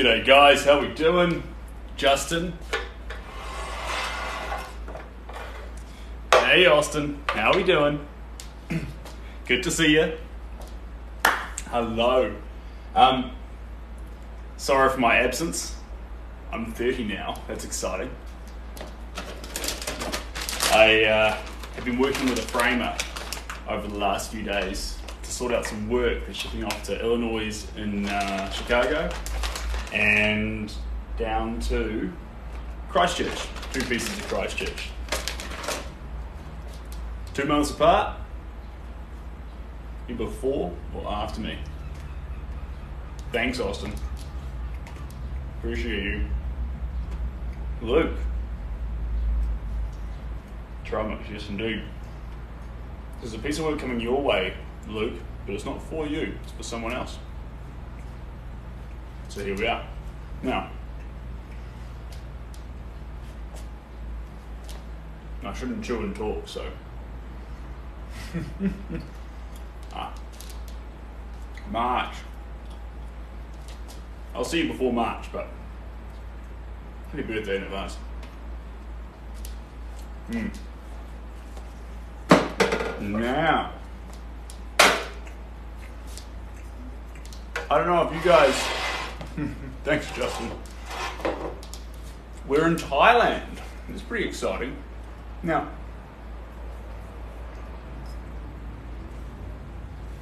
G'day guys, how we doing? Justin. Hey Austin, how we doing? Good to see you. Hello. Sorry for my absence. I'm 30 now, that's exciting. I have been working with a framer over the last few days to sort out some work. They're shipping off to Illinois in Chicago and down to Christchurch, 2 pieces of Christchurch. 2 months apart, either before or after me. Thanks, Austin. Appreciate you. Luke. Try much, yes indeed. There's a piece of work coming your way, Luke, but it's not for you, it's for someone else. So here we are. Now, I shouldn't chew and talk, so. March. I'll see you before March, but happy birthday in advance. Now, I don't know if you guys, thanks Justin, we're in Thailand. It's pretty exciting. Now,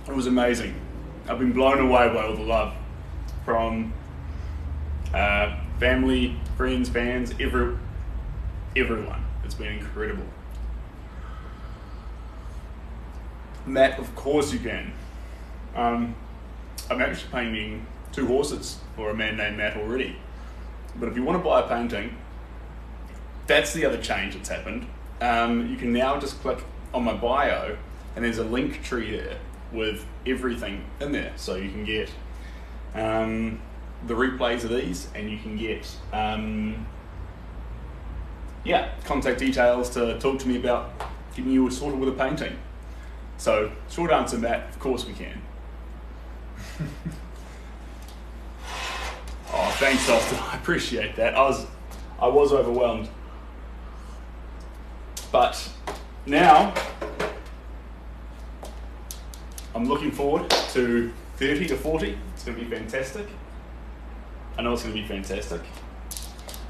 it was amazing. I've been blown away by all the love from family, friends, fans, everyone. It's been incredible. Matt, of course you can. I'm actually painting 2 horses for a man named Matt already. But if you want to buy a painting, that's the other change that's happened. You can now just click on my bio and there's a link tree there with everything in there. So you can get the replays of these, and you can get contact details to talk to me about getting you sorted with a painting. So, short answer, Matt, of course we can. Oh, thanks, Austin. I appreciate that. I was overwhelmed. But now, I'm looking forward to 30 to 40. It's going to be fantastic. I know it's going to be fantastic.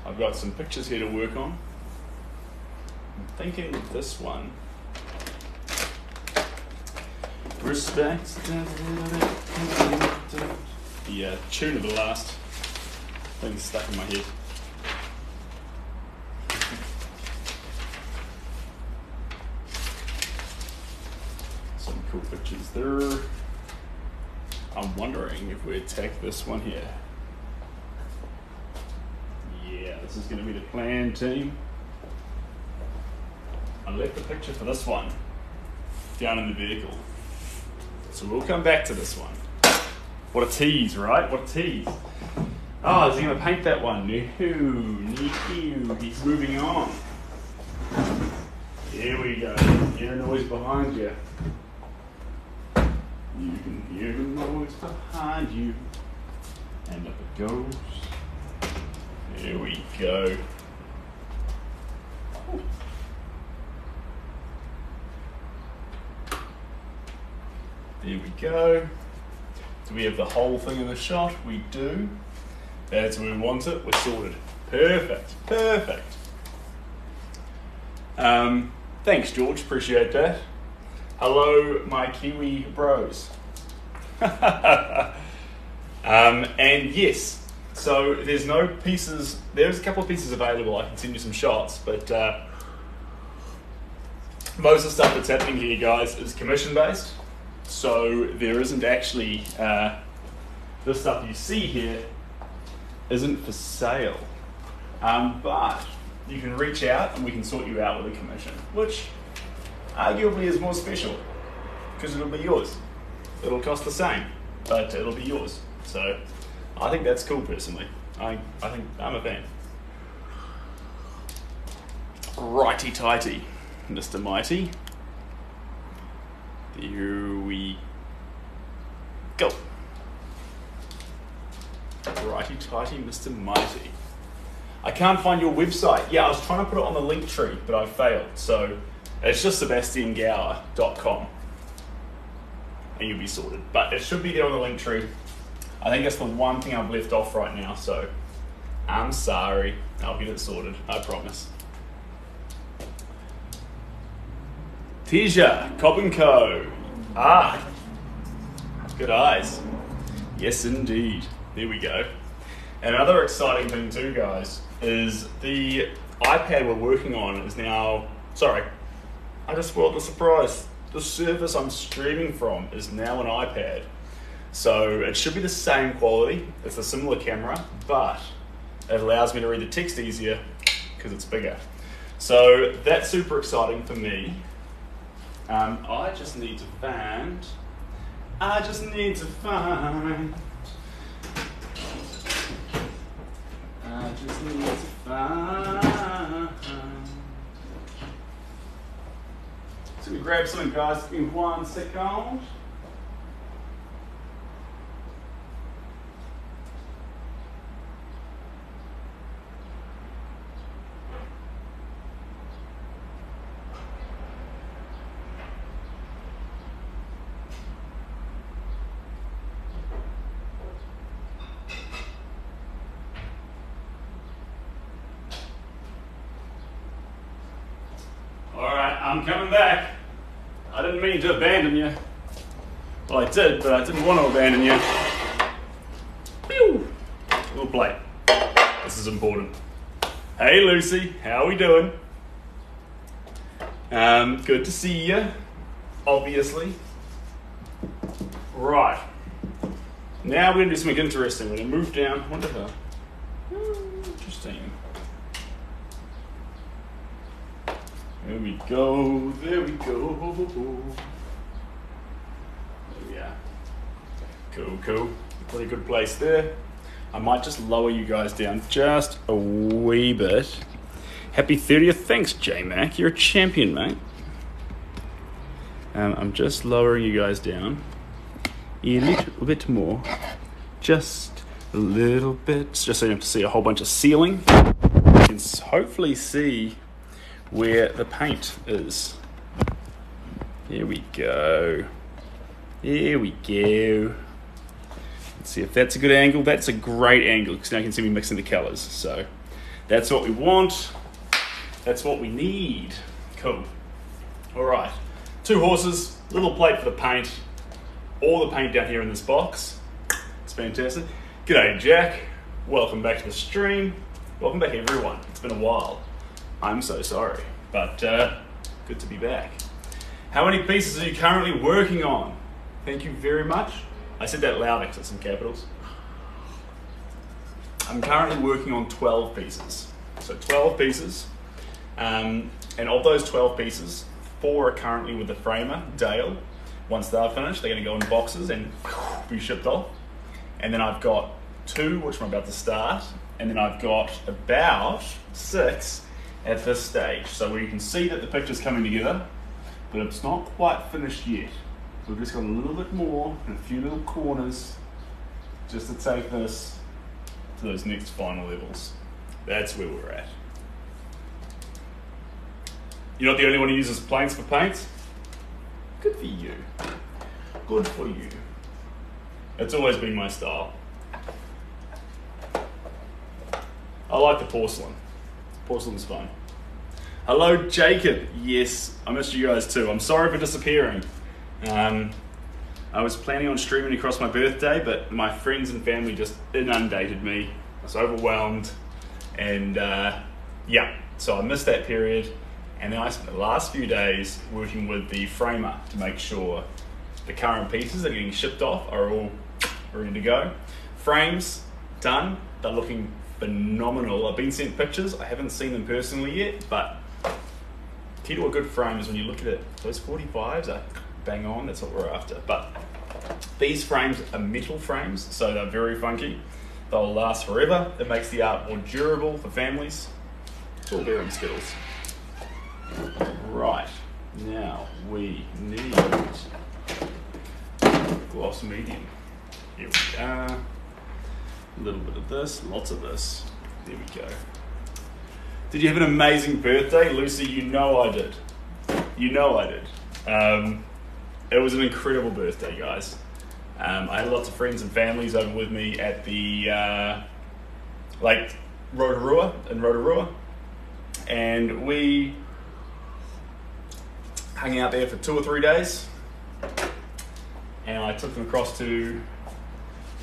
I've got some pictures here to work on. I'm thinking of this one. Respect. The tune of the last thing's stuck in my head. Some cool pictures there. I'm wondering if we attack this one here. Yeah, this is going to be the plan team. I left the picture for this one down in the vehicle. So we'll come back to this one. What a tease, right? What a tease. Oh, is he going to paint that one? No, he's moving on. Here we go. Hear a noise behind you. You can hear the noise behind you. And up it goes. Here we go. There we go. Do we have the whole thing in the shot? We do. That's where we want it. We're sorted. Perfect. Perfect. Thanks, George. Appreciate that. Hello, my Kiwi bros. And yes, so there's no pieces. There's a couple of pieces available. I can send you some shots, but most of the stuff that's happening here, guys, is commission based. So there isn't actually, this stuff you see here isn't for sale. But you can reach out and we can sort you out with a commission, which arguably is more special because it'll be yours. It'll cost the same, but it'll be yours. So I think that's cool personally. I think I'm a fan. Righty tighty, Mr. Mighty. Here we go. Righty tighty, Mr. Mighty. I can't find your website. Yeah, I was trying to put it on the link tree, but I failed. So it's just sebastiangower.com and you'll be sorted. But it should be there on the link tree. I think that's the one thing I've left off right now, so I'm sorry. I'll get it sorted, I promise. Tisha, Cop & Co. Ah, good eyes. Yes, indeed. There we go. And another exciting thing too, guys, is the iPad we're working on is now, sorry, I just spoiled the surprise. The service I'm streaming from is now an iPad. So it should be the same quality. It's a similar camera, but it allows me to read the text easier because it's bigger. So that's super exciting for me. I just need to find. It's gonna grab something, guys. Give me 1 second. I'm coming back. I didn't mean to abandon you. Well, I did, but I didn't want to abandon you. Pew! Little plate. This is important. Hey, Lucy. How are we doing? Good to see you, obviously. Right. Now we're going to do something interesting. We're going to move down. I wonder how. Interesting. There we go, there we go. There we are. Cool. Pretty good place there. I might just lower you guys down just a wee bit. Happy 30th. Thanks, J-Mac. You're a champion, mate. I'm just lowering you guys down a little bit more. Just a little bit. Just so you have to see a whole bunch of ceiling. You can hopefully see where the paint is. There we go. There we go. Let's see if that's a good angle. That's a great angle because now you can see me mixing the colors. So that's what we want. That's what we need. Cool. All right. 2 horses, little plate for the paint. All the paint down here in this box. It's fantastic. G'day, Jack. Welcome back to the stream. Welcome back, everyone. It's been a while. I'm so sorry, but good to be back. How many pieces are you currently working on? Thank you very much. I said that loud because it's in capitals. I'm currently working on 12 pieces. So 12 pieces. And of those 12 pieces, 4 are currently with the framer, Dale. Once they're finished, they're going to go in boxes and be shipped off. And then I've got 2, which I'm about to start. And then I've got about 6 at this stage. So where you can see that the picture's coming together, but it's not quite finished yet. So we've just got a little bit more and a few little corners just to take this to those next final levels. That's where we're at. You're not the only one who uses planes for paints? Good for you. Good for you. It's always been my style. I like the porcelain. Porcelain's fun. Hello, Jacob. Yes, I missed you guys too. I'm sorry for disappearing. I was planning on streaming across my birthday, but my friends and family just inundated me. I was overwhelmed, and yeah, so I missed that period. And then I spent the last few days working with the framer to make sure the current pieces that are getting shipped off are all ready to go. Frames done. They're looking phenomenal. I've been sent pictures. I haven't seen them personally yet, but key to a good frame is when you look at it, those 45s are bang on. That's what we're after. But these frames are metal frames, so they're very funky. They'll last forever. It makes the art more durable for families. It's all bearing skills. Right, now we need gloss medium. Here we are. A little bit of this, lots of this. There we go. Did you have an amazing birthday, Lucy? You know I did. You know I did. It was an incredible birthday, guys. I had lots of friends and families over with me at the Lake Rotorua in Rotorua, and we hung out there for 2 or 3 days, and I took them across to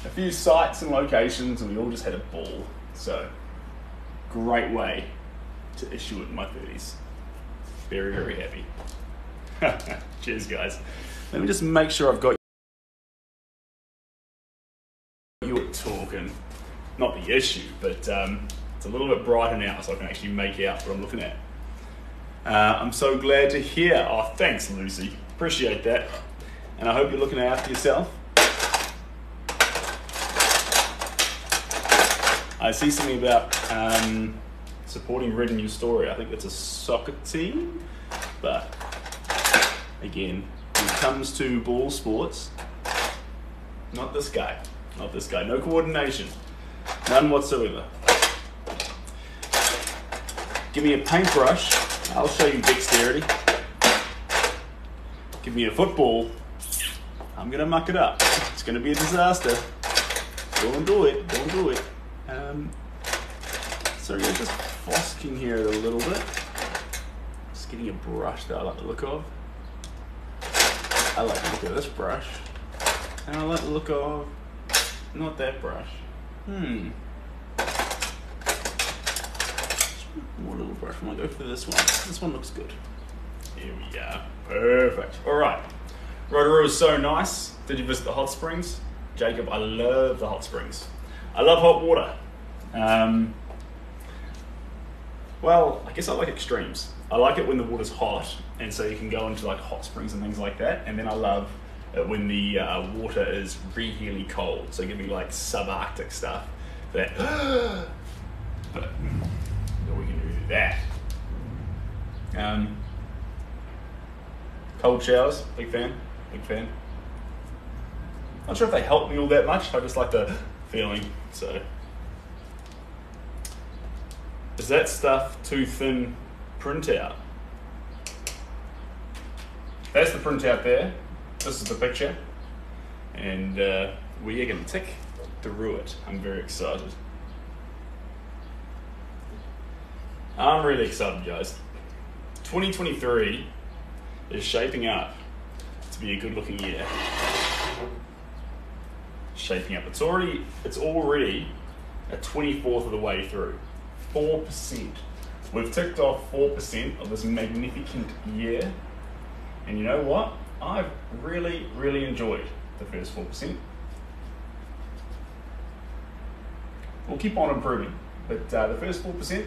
a few sites and locations, and we all just had a ball. So, great way to issue it in my 30s. Very, very happy. Cheers, guys. Let me just make sure I've got you talking. Not the issue, but it's a little bit brighter now, so I can actually make out what I'm looking at. I'm so glad to hear. Oh, thanks, Lucy. Appreciate that. And I hope you're looking after yourself. I see something about supporting Red in your story. I think it's a soccer team, but again, when it comes to ball sports, not this guy. Not this guy. No coordination. None whatsoever. Give me a paintbrush, I'll show you dexterity. Give me a football, I'm gonna muck it up. It's gonna be a disaster. Don't do it, don't do it. So you're just fosking here a little bit. Just getting a brush that I like the look of. I like the look of this brush. And I like the look of, not that brush. More little brush. I might go for this one. This one looks good. Here we go. Perfect. All right. Rotorua is so nice. Did you visit the hot springs? Jacob, I love the hot springs. I love hot water. Well, I guess I like extremes. I like it when the water's hot, and so you can go into like hot springs and things like that. And then I love it when the water is really cold. So give me like subarctic stuff. That, but we can do that. Cold showers, big fan, big fan. Not sure if they help me all that much. I just like the feeling. So, is that stuff too thin printout? That's the printout there. This is the picture, and we are going to tick through it. I'm very excited. I'm really excited, guys. 2023 is shaping up to be a good-looking year. Shaping up. It's already a 24th of the way through. 4%. We've ticked off 4% of this magnificent year, and you know what? I've really enjoyed the first 4%. We'll keep on improving, but the first 4%,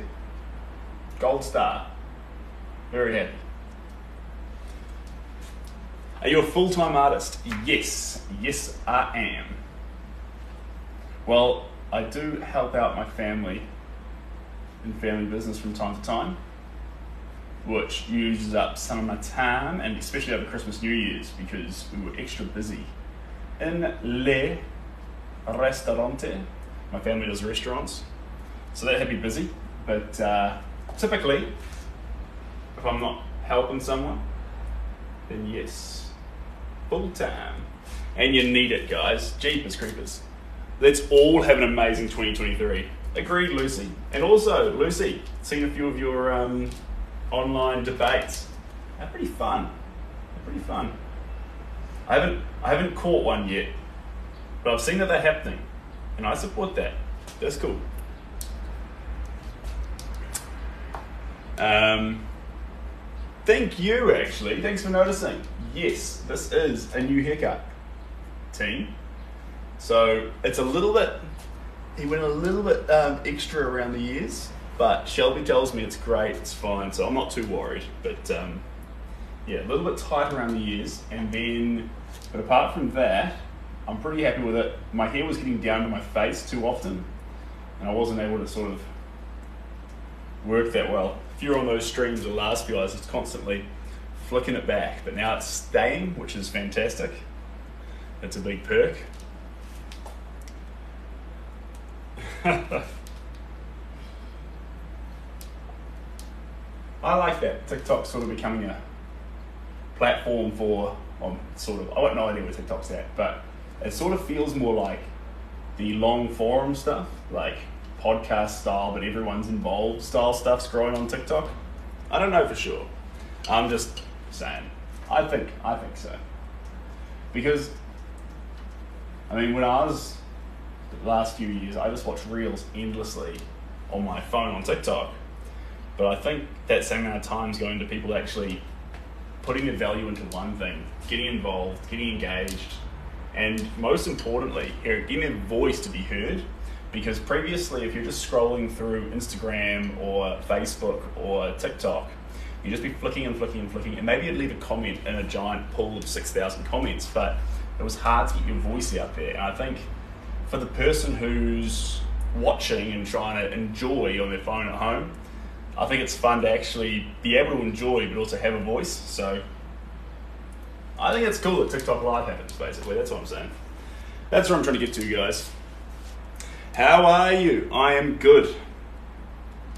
gold star. Very happy. Are you a full-time artist? Yes, I am. Well, I do help out my family in family business from time to time, which uses up some of my time, and especially over Christmas, New Year's, because we were extra busy. In Le Restaurante, my family does restaurants, so that had me busy, but typically, if I'm not helping someone, then yes, full time. And you need it, guys. Jeepers creepers. Let's all have an amazing 2023. Agreed, Lucy. And also, Lucy, seen a few of your online debates. They're pretty fun. They're pretty fun. I haven't caught one yet, but I've seen that they're happening, and I support that. That's cool. Thank you, actually. Thanks for noticing. Yes, this is a new haircut, team. So it's a little bit, he went a little bit extra around the ears, but Shelby tells me it's great, it's fine, so I'm not too worried. But yeah, a little bit tight around the ears, and then, but apart from that, I'm pretty happy with it. My hair was getting down to my face too often, and I wasn't able to sort of work that well. If you're on those streams the last few hours, it's constantly flicking it back, but now it's staying, which is fantastic. That's a big perk. I like that. TikTok's sort of becoming a platform for, I got no idea where TikTok's at, but it sort of feels more like the long forum stuff, like podcast style, but everyone's involved style stuff's growing on TikTok. I don't know for sure. I'm just saying. I think so. Because, I mean, when I was, the last few years, I just watched Reels endlessly on my phone on TikTok. But I think that same amount of time is going to people actually putting their value into one thing, getting involved, getting engaged, and most importantly, getting their voice to be heard. Because previously, if you're just scrolling through Instagram or Facebook or TikTok, you'd just be flicking and flicking and flicking, and maybe you'd leave a comment in a giant pool of 6,000 comments, but it was hard to get your voice out there. And I think for the person who's watching and trying to enjoy on their phone at home, I think it's fun to actually be able to enjoy but also have a voice. So I think it's cool that TikTok Live happens, basically. That's what I'm saying. That's what I'm trying to get to, guys. How are you? I am good.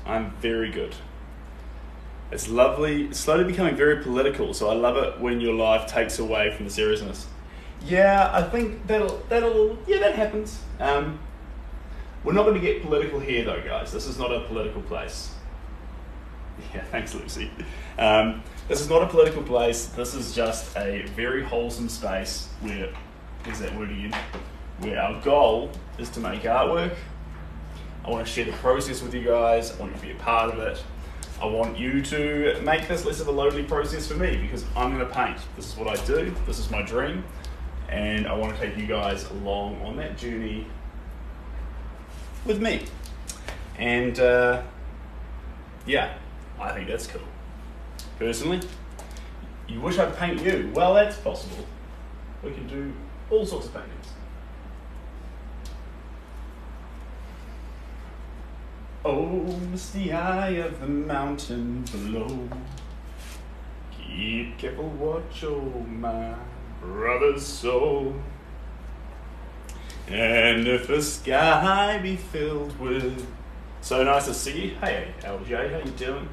I'm very good. It's lovely. It's slowly becoming very political, so I love it when your life takes away from the seriousness. Yeah, I think that happens. We're not going to get political here, though, guys. This is not a political place. Yeah, thanks, Lucy. This is not a political place. This is just a very wholesome space where, there's that word again, where our goal is to make artwork. I want to share the process with you guys. I want you to be a part of it. I want you to make this less of a lonely process for me, because I'm going to paint. This is what I do. This is my dream. And I want to take you guys along on that journey with me. And yeah, I think that's cool. Personally, you wish I'd paint you. Well, that's possible. We can do all sorts of paintings. Oh, misty eye of the mountain below, keep careful watch, oh my brother's soul. And if the sky be filled with... So nice to see you. Hey, LJ, how you doing?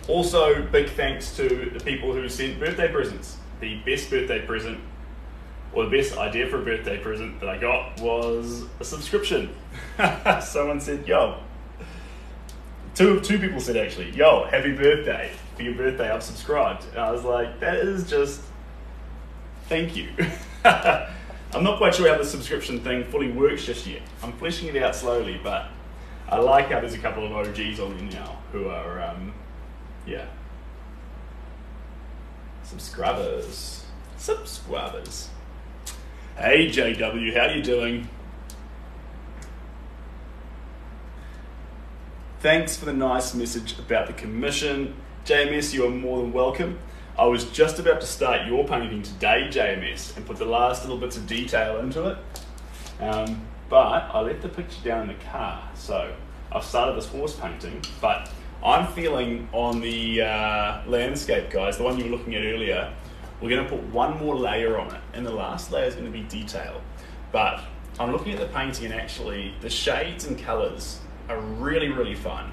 Also, big thanks to the people who sent birthday presents. The best birthday present, or the best idea for a birthday present that I got was a subscription. Someone said, yo. Two people said actually, yo, happy birthday. For your birthday, I've subscribed. And I was like, that is just, thank you. I'm not quite sure how the subscription thing fully works just yet. I'm fleshing it out slowly, but I like how there's a couple of OGs on there now who are, yeah. Subscribers. Hey JW, how you doing? Thanks for the nice message about the commission. JMS, you are more than welcome. I was just about to start your painting today, JMS, and put the last little bits of detail into it. But I left the picture down in the car, so I've started this horse painting, but I'm feeling on the landscape, guys, the one you were looking at earlier, we're going to put one more layer on it, and the last layer is going to be detail. But I'm looking at the painting, and actually the shades and colours are really, really fun.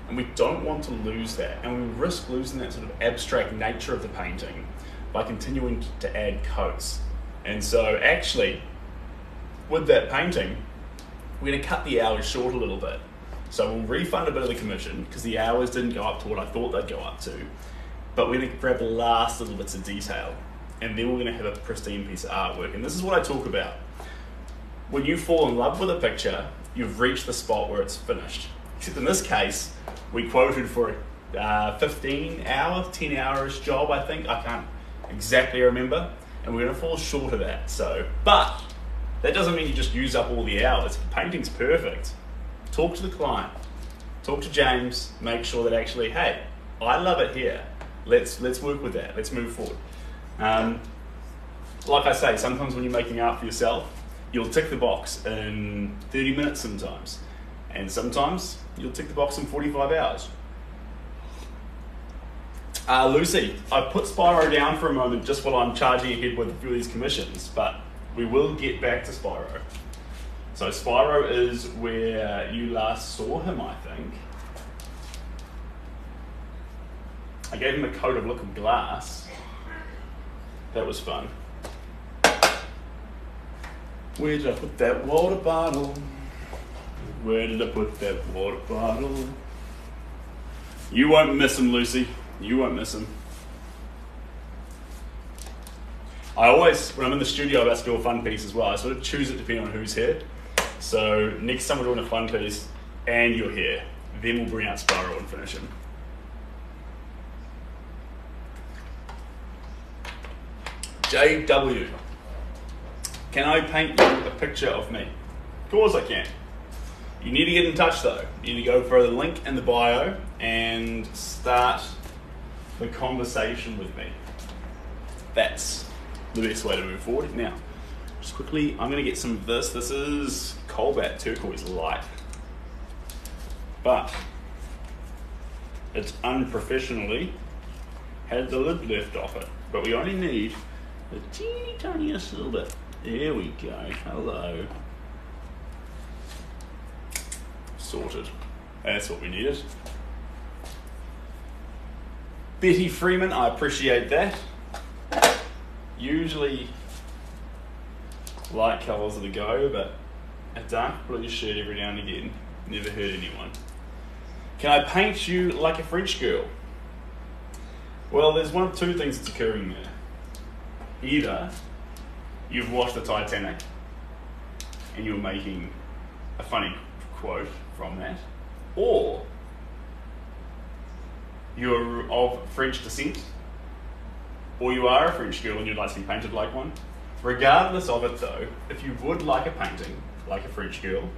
And we don't want to lose that, and we risk losing that sort of abstract nature of the painting by continuing to add coats. And so actually, with that painting, we're going to cut the hours short a little bit. So we'll refund a bit of the commission, because the hours didn't go up to what I thought they'd go up to. But we're going to grab the last little bits of detail, and then we're going to have a pristine piece of artwork. And this is what I talk about. When you fall in love with a picture, you've reached the spot where it's finished. Except in this case, we quoted for a 15-hour, 10-hour-ish job, I think. I can't exactly remember. And we're going to fall short of that. So, but that doesn't mean you just use up all the hours. If the painting's perfect, talk to the client. Talk to James. Make sure that actually, hey, I love it here. Let's work with that. Let's move forward. Like I say, sometimes when you're making art for yourself, you'll tick the box in 30 minutes sometimes. And sometimes you'll tick the box in 45 hours. Lucy, I put Spyro down for a moment just while I'm charging ahead with a few of these commissions, but we will get back to Spyro. So Spyro is where you last saw him, I think. I gave him a coat of liquid glass. That was fun. Where did I put that water bottle? Where did I put that water bottle? You won't miss him, Lucy. You won't miss him. I always, when I'm in the studio, I have to do a fun piece as well. I sort of choose it depending on who's here. So next time we're doing a fun piece and you're here, then we'll bring out Spyro and finish him. JW. Can I paint you a picture of me? Of course I can. You need to get in touch though. You need to go for the link in the bio and start the conversation with me. That's the best way to move forward. Now, just quickly, I'm going to get some of this. This is Cobalt Turquoise Light. But it's unprofessionally had the lid left off it. But we only need a teeny tiniest little bit. There we go. Hello. Sorted. That's what we needed. Betty Freeman, I appreciate that. Usually light colours are the go, but a dark blue shirt every now and again never hurt anyone. Can I paint you like a French girl? Well, there's one of two things that's occurring there. Either you've watched the Titanic and you're making a funny quote from that, or you're of French descent, or you are a French girl and you'd like to be painted like one. Regardless of it though, if you would like a painting like a French girl,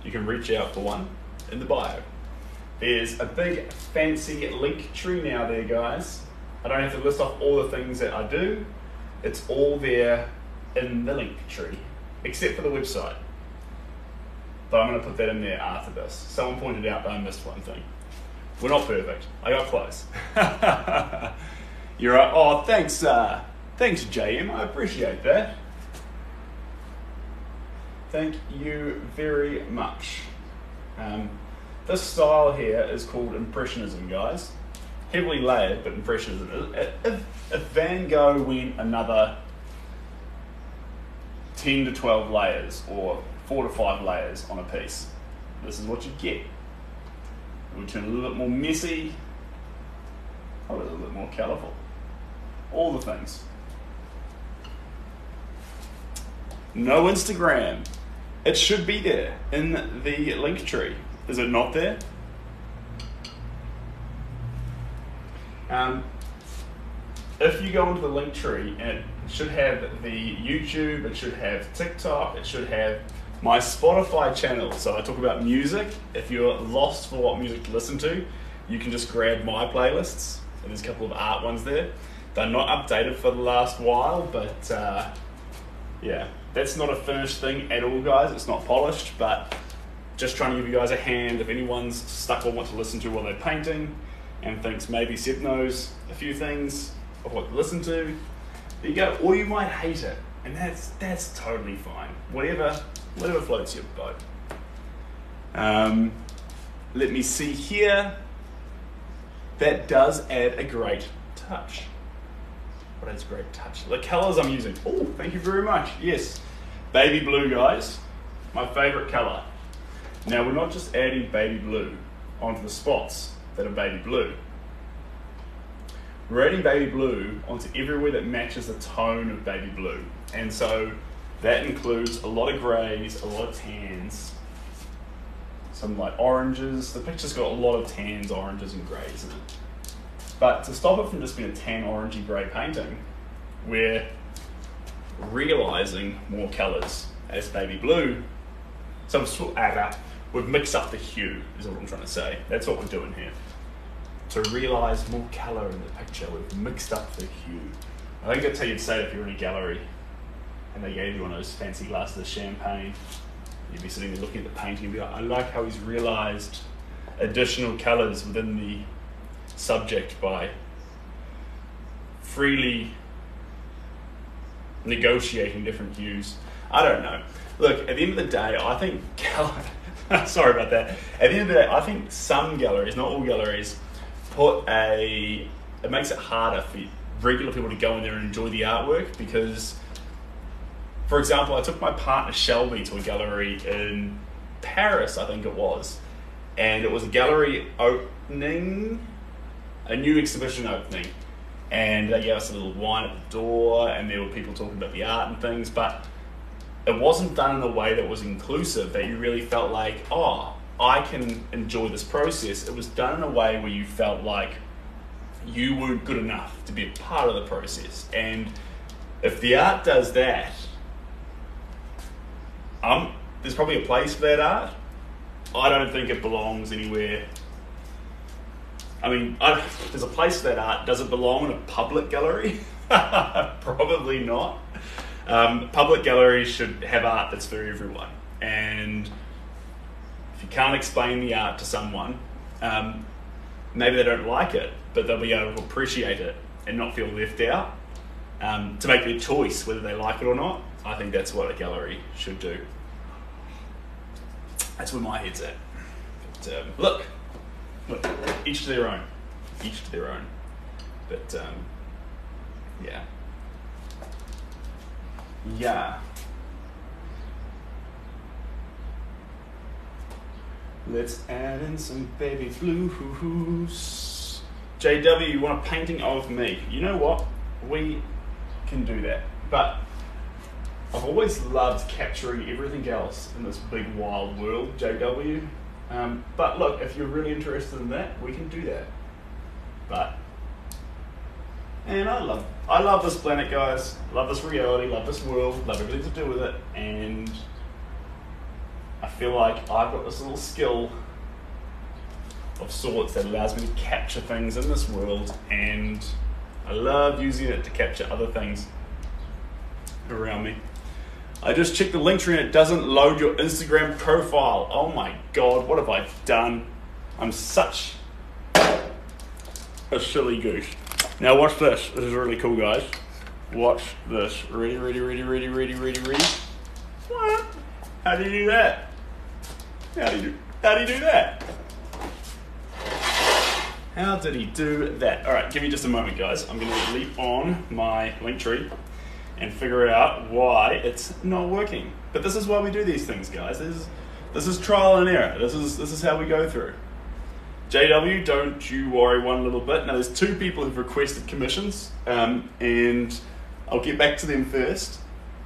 you can reach out for one in the bio. There's a big fancy link tree now there, guys. I don't have to list off all the things that I do. It's all there in the link tree, except for the website. But I'm going to put that in there after this. Someone pointed out that I missed one thing. We're not perfect. I got close. You're right. Oh, thanks, thanks, JM. I appreciate that. Thank you very much. This style here is called Impressionism, guys. Heavily layered, but Impressionism. If Van Gogh went another 10 to 12 layers, or 4 to 5 layers on a piece, this is what you get. We turn a little bit more messy, a little bit more colourful. All the things. No Instagram. It should be there in the link tree. Is it not there? If you go into the link tree, it should have the YouTube, it should have TikTok, it should have my Spotify channel. So I talk about music. If you're lost for what music to listen to, you can just grab my playlists. And there's a couple of art ones there. They're not updated for the last while, but yeah, that's not a finished thing at all, guys. It's not polished, but just trying to give you guys a hand if anyone's stuck on what to listen to while they're painting and thinks maybe Seb knows a few things of what to listen to. There you go. Or you might hate it, and that's totally fine. Whatever floats your boat. Let me see here. That does add a great touch. What adds a great touch? The colours I'm using. Oh, thank you very much. Yes, baby blue, guys. My favourite colour. Now, we're not just adding baby blue onto the spots that are baby blue. We're adding baby blue onto everywhere that matches the tone of baby blue. And so that includes a lot of greys, a lot of tans, some like oranges. The picture's got a lot of tans, oranges and greys in it. But to stop it from just being a tan, orangey, grey painting, we're realising more colours as baby blue. So we've mixed up the hue, is what I'm trying to say. That's what we're doing here. To realise more colour in the picture, we've mixed up the hue. I think that's how you'd say it if you're in a gallery and they gave you one of those fancy glasses of champagne. You'd be sitting there looking at the painting and be like, I like how he's realised additional colours within the subject by freely negotiating different views. I don't know. Look, at the end of the day, I think sorry about that. At the end of the day, I think some galleries, not all galleries, it makes it harder for regular people to go in there and enjoy the artwork because, for example, I took my partner Shelby to a gallery in Paris, I think it was, and it was a gallery opening, a new exhibition opening, and they gave us a little wine at the door, and there were people talking about the art and things, but it wasn't done in a way that was inclusive, that you really felt like, oh, I can enjoy this process. It was done in a way where you felt like you weren't good enough to be a part of the process. And if the art does that, there's probably a place for that art. I don't think it belongs anywhere. I mean, there's a place for that art. Does it belong in a public gallery? Probably not. Public galleries should have art that's for everyone. And if you can't explain the art to someone, maybe they don't like it, but they'll be able to appreciate it and not feel left out to make their choice whether they like it or not. I think that's what a gallery should do. That's where my head's at. But, look, each to their own. Each to their own. But, yeah. Yeah. Let's add in some baby blues. JW, you want a painting of me? You know what? We can do that. But I've always loved capturing everything else in this big wild world, JW. But look, if you're really interested in that, we can do that. And I love this planet, guys. Love this reality, love this world, love everything to do with it, and I feel like I've got this little skill of sorts that allows me to capture things in this world, and I love using it to capture other things around me. I just checked the link tree and it doesn't load your Instagram profile. Oh my God, what have I done? I'm such a silly goose. Now watch this. This is really cool, guys. Watch this. Ready? What? How do you do that? How do you do that? How did he do that? All right, give me just a moment, guys. I'm going to leap on my link tree and figure out why it's not working. But this is why we do these things, guys. This is trial and error. This is how we go through. JW, don't you worry one little bit. Now, there's 2 people who've requested commissions, and I'll get back to them first,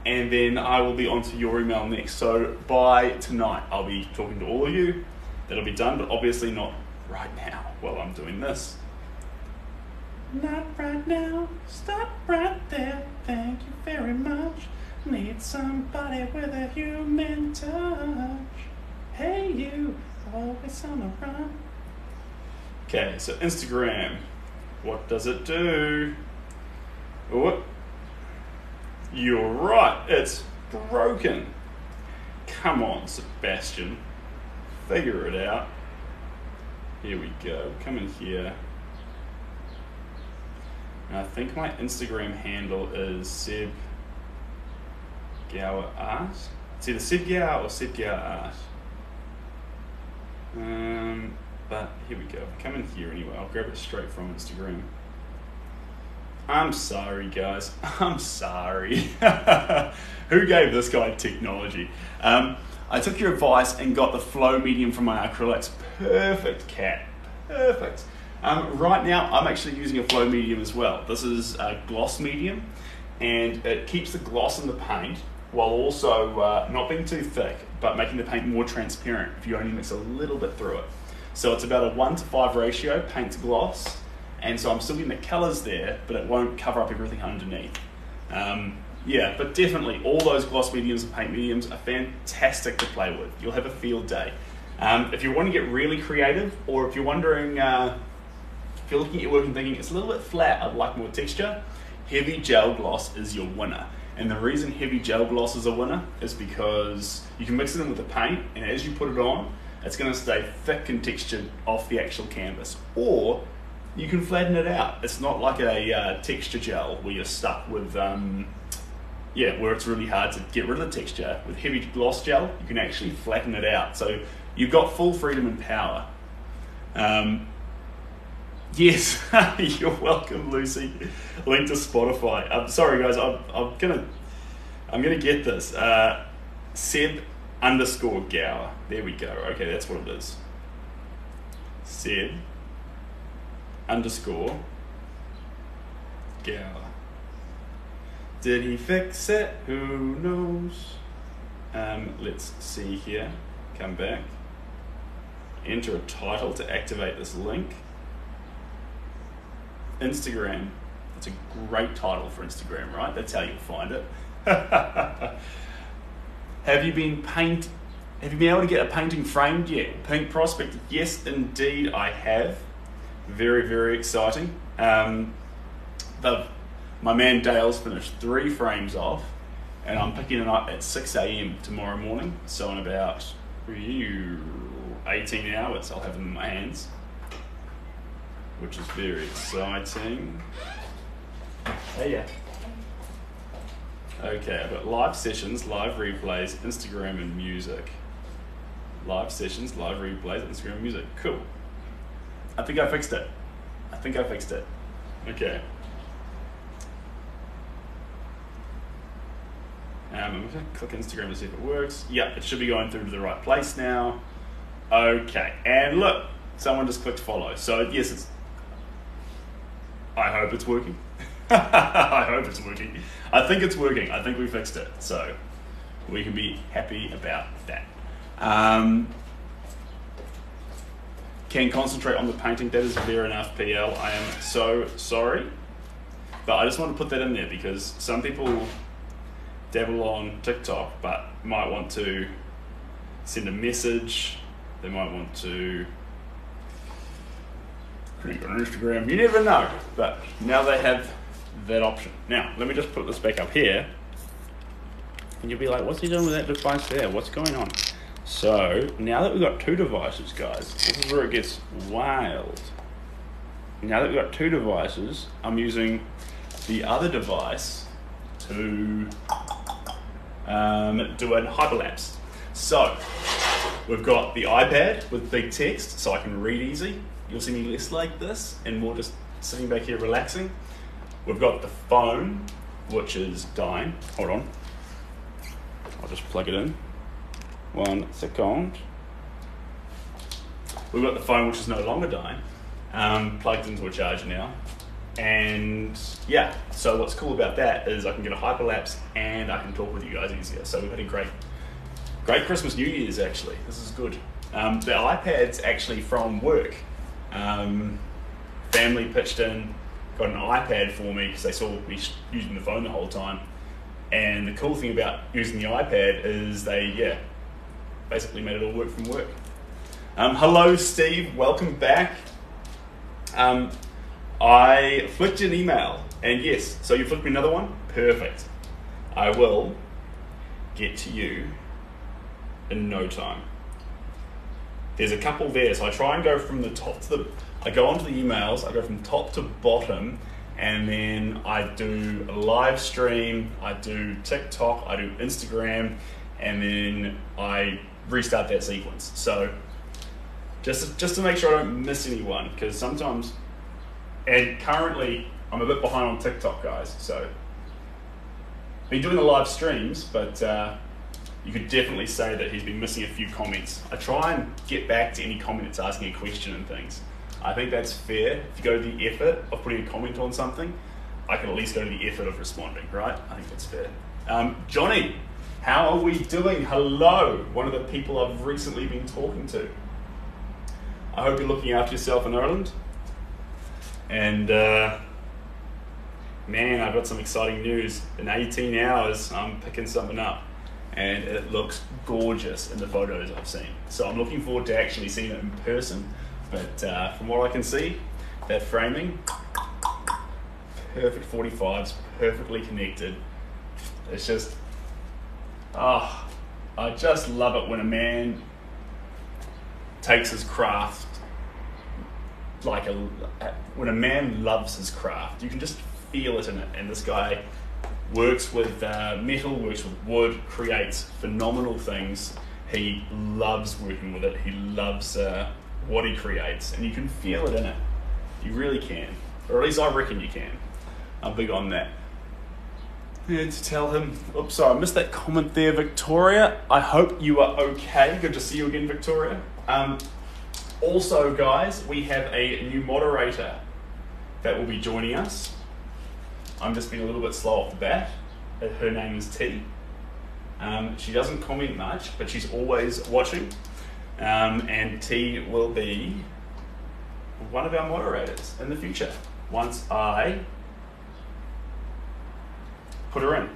and then I will be onto your email next. So by tonight, I'll be talking to all of you. That'll be done, but obviously not right now while I'm doing this. Not right now. Stop right there. Thank you very much. Need somebody with a human touch. Hey, you, always on the run. Okay, so Instagram, what does it do? Oh, you're right, it's broken. Come on, Sebastian, figure it out. Here we go, come in here. Now, I think my Instagram handle is Seb Gower Art. It's either Seb Gower or Seb Gower Art. But here we go. Come in here anyway. I'll grab it straight from Instagram. I'm sorry, guys. I'm sorry. Who gave this guy technology? I took your advice and got the flow medium from my acrylics. Perfect, Cat. Perfect. Right now, I'm actually using a flow medium as well. This is a gloss medium, and it keeps the gloss in the paint while also not being too thick, but making the paint more transparent if you only mix a little bit through it. So it's about a 1:5 ratio, paint to gloss, and so I'm still getting the colours there, but it won't cover up everything underneath. Yeah, but definitely all those gloss mediums and paint mediums are fantastic to play with. You'll have a field day. If you want to get really creative, or if you're wondering, if you're looking at your work and thinking it's a little bit flat, I'd like more texture, heavy gel gloss is your winner. And the reason heavy gel gloss is a winner is because you can mix it in with the paint, and as you put it on, it's going to stay thick and textured off the actual canvas. Or you can flatten it out. It's not like a texture gel where you're stuck with, where it's really hard to get rid of the texture. With heavy gloss gel, you can actually flatten it out. So you've got full freedom and power. Yes, you're welcome, Lucy. Link to Spotify. I'm sorry, guys. I'm gonna get this. Seb_Gower. There we go. Okay, that's what it is. Seb_Gower. Did he fix it? Who knows? Let's see here. Come back. Enter a title to activate this link. Instagram. That's a great title for Instagram, right? That's how you'll find it. Have you been able to get a painting framed yet? Pink Prospect, yes indeed I have. Very, very exciting. My man Dale's finished 3 frames off, and I'm picking it up at 6 AM tomorrow morning. So in about 18 hours I'll have them in my hands, which is very exciting. Hey, yeah. Okay, I've got live sessions, live replays, Instagram and music. Live sessions, live replays, Instagram and music. Cool. I think I fixed it. Okay. I'm going to click Instagram to see if it works. Yep, it should be going through to the right place now. Okay, and look, someone just clicked follow. So yes, I hope it's working. I hope it's working. I think it's working. I think we fixed it. So we can be happy about that. Can concentrate on the painting. That is fair enough, PL. I am so sorry. But I just want to put that in there because some people dabble on TikTok but might want to send a message. They might want to click on Instagram. You never know. But now they have that option. Now, let me just put this back up here. And you'll be like, what's he doing with that device there? What's going on? So, now that we've got 2 devices, guys, this is where it gets wild. Now that we've got 2 devices, I'm using the other device to do a hyperlapse. So, we've got the iPad with big text, so I can read easy. You'll see me less like this, and more just sitting back here relaxing. We've got the phone, which is dying. Hold on. I'll just plug it in. 1 second. We've got the phone, which is no longer dying, plugged into a charger now. And yeah, so what's cool about that is I can get a hyperlapse and I can talk with you guys easier. So we've had a great Christmas, New Year's actually. This is good. The iPad's actually from work. Family pitched in, got an iPad for me because they saw me using the phone the whole time. And the cool thing about using the iPad is they, basically made it all work from work. Hello, Steve. Welcome back. I flicked you an email, and yes, so you flicked me another one? Perfect. I will get to you in no time. There's a couple there, so I try and go from the top to the... I go onto the emails, I go from top to bottom, and then I do a live stream, I do TikTok, I do Instagram, and then I restart that sequence. So just to make sure I don't miss anyone, because sometimes, and currently I'm a bit behind on TikTok, guys, so been doing the live streams, but you could definitely say that he's been missing a few comments. I try and get back to any comment that's asking a question and things. I think that's fair. If you go to the effort of putting a comment on something, I can at least go to the effort of responding, right? I think that's fair. Johnny, how are we doing? Hello, one of the people I've recently been talking to. I hope you're looking after yourself in Ireland. And man, I've got some exciting news. In 18 hours, I'm picking something up. And it looks gorgeous in the photos I've seen. So I'm looking forward to actually seeing it in person. But from what I can see, that framing, perfect 45s, perfectly connected. It's just, I just love it when a man takes his craft like when a man loves his craft, you can just feel it in it. And this guy works with metal, works with wood, creates phenomenal things. He loves working with it. He loves what he creates, and you can feel it in it. You really can, or at least I reckon you can. I'm big on that. And to tell him, oops, sorry, I missed that comment there, Victoria. I hope you are okay. Good to see you again, Victoria. Also, guys, we have a new moderator that will be joining us. I'm just being a little bit slow off the bat. Her name is T. She doesn't comment much, but she's always watching. And T will be one of our moderators in the future once I put her in.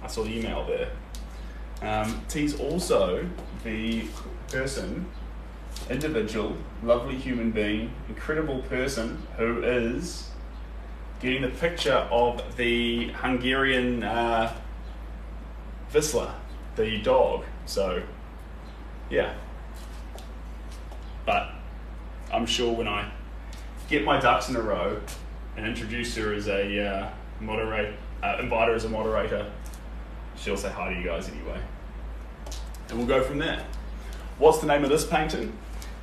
I saw the email there. T's also the person, individual, lovely human being, incredible person who is getting the picture of the Hungarian Whistler, the dog. So, yeah. But I'm sure when I get my ducks in a row and introduce her as a moderator, invite her as a moderator, she'll say hi to you guys anyway. And we'll go from there. What's the name of this painting?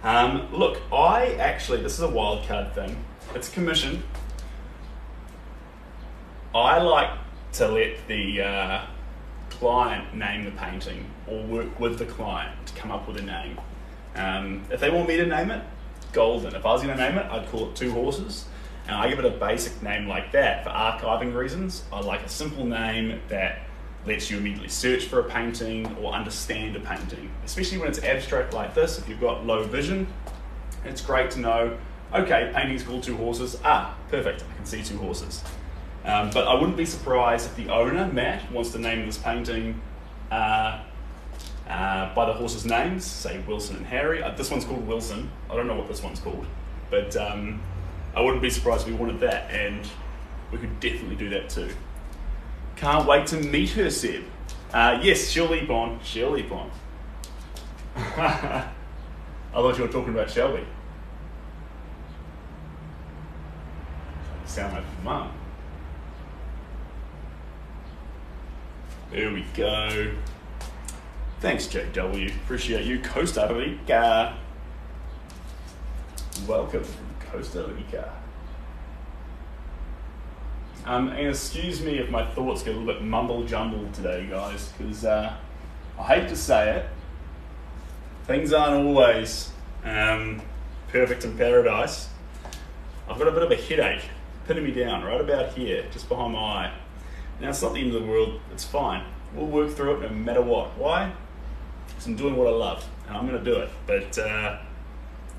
Look, this is a wild card thing. It's commissioned. I like to let the client name the painting or work with the client to come up with a name. If they want me to name it, golden. If I was going to name it, I'd call it Two Horses. And I give it a basic name like that for archiving reasons. I like a simple name that lets you immediately search for a painting or understand a painting, especially when it's abstract like this. If you've got low vision, it's great to know, okay, painting's called Two Horses. Ah, perfect, I can see two horses. But I wouldn't be surprised if the owner, Matt, wants to name this painting by the horses' names, say Wilson and Harry. This one's called Wilson. I don't know what this one's called, but I wouldn't be surprised if we wanted that, and we could definitely do that too. Can't wait to meet her, Seb. Yes, she'll leap on. She'll leap on. I thought you were talking about Shelby. You sound like mum. There we go. Thanks, JW. Appreciate you. Costa Rica. Welcome from Costa Rica. And excuse me if my thoughts get a little bit mumble-jumbled today, guys, because I hate to say it, things aren't always perfect in paradise. I've got a bit of a headache pinning me down right about here, just behind my eye. Now, it's not the end of the world, it's fine. We'll work through it no matter what. Why? Because I'm doing what I love, and I'm going to do it. But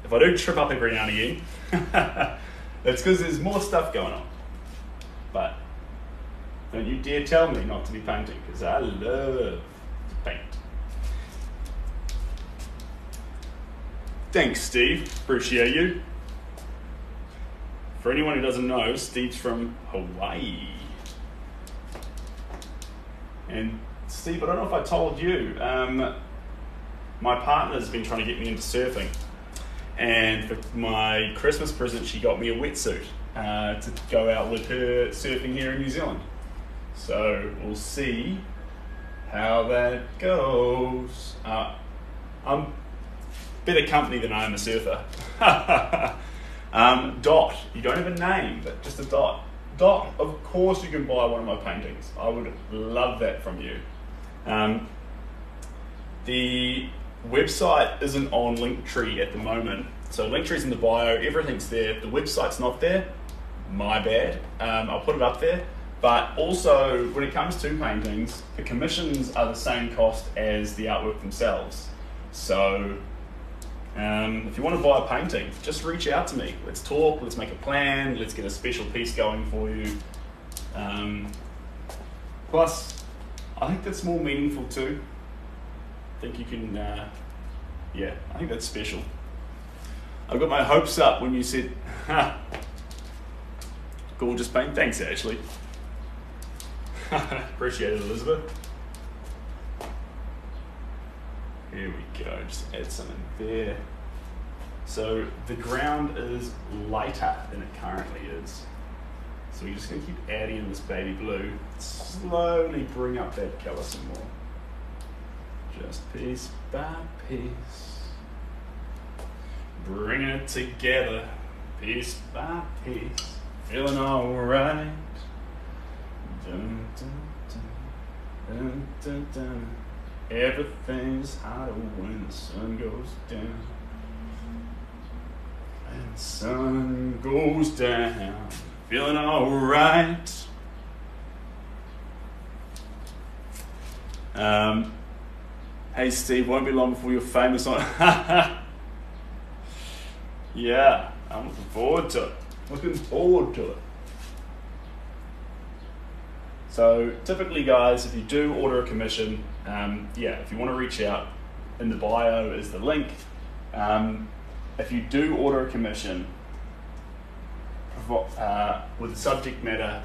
if I do trip up every now and again, that's because there's more stuff going on. But don't you dare tell me not to be painting, because I love to paint. Thanks, Steve. Appreciate you. For anyone who doesn't know, Steve's from Hawaii. And Steve, I don't know if I told you, my partner's been trying to get me into surfing. And for my Christmas present, she got me a wetsuit to go out with her surfing here in New Zealand. So we'll see how that goes. I'm better company than I am a surfer. Dot, you don't have a name, but just a dot. Dot, of course you can buy one of my paintings. I would love that from you. The website isn't on Linktree at the moment. So Linktree's in the bio, everything's there. The website's not there, my bad. I'll put it up there. But also, when it comes to paintings, the commissions are the same cost as the artwork themselves. So if you want to buy a painting, just reach out to me. Let's talk, let's make a plan, let's get a special piece going for you. Plus, I think that's more meaningful too. I think you can, yeah, I think that's special. I got my hopes up when you said, gorgeous paint. Thanks, Ashley. Appreciate it, Elizabeth. Here we go, just add something there. So the ground is lighter than it currently is. So we're just going to keep adding in this baby blue, slowly bring up that colour some more. Just piece by piece, bringing it together, piece by piece, feeling alright. Dun, dun, dun, dun, dun, dun. Everything's hotter when the sun goes down. And the sun goes down, feeling alright. Hey Steve, won't be long before you're famous on. Yeah, I'm looking forward to it. Looking forward to it. So typically, guys, if you do order a commission, yeah, if you want to reach out, in the bio is the link. If you do order a commission, with the subject matter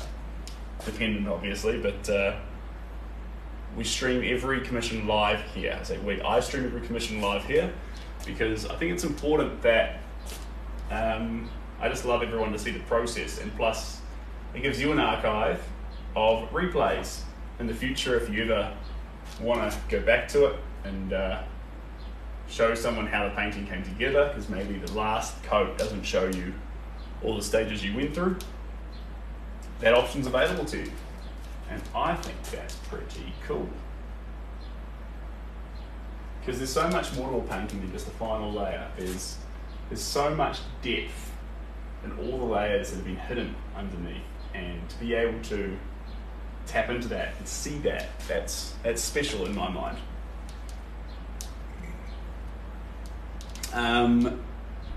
dependent, obviously, but we stream every commission live here. I stream every commission live here because I think it's important that I just love everyone to see the process, and plus it gives you an archive of replays in the future if you ever want to go back to it and show someone how the painting came together, because maybe the last coat doesn't show you all the stages you went through. That option's available to you, and I think that's pretty cool, because there's so much more to a painting than just the final layer. There's so much depth in all the layers that have been hidden underneath, and to be able to tap into that and see that, that's special in my mind.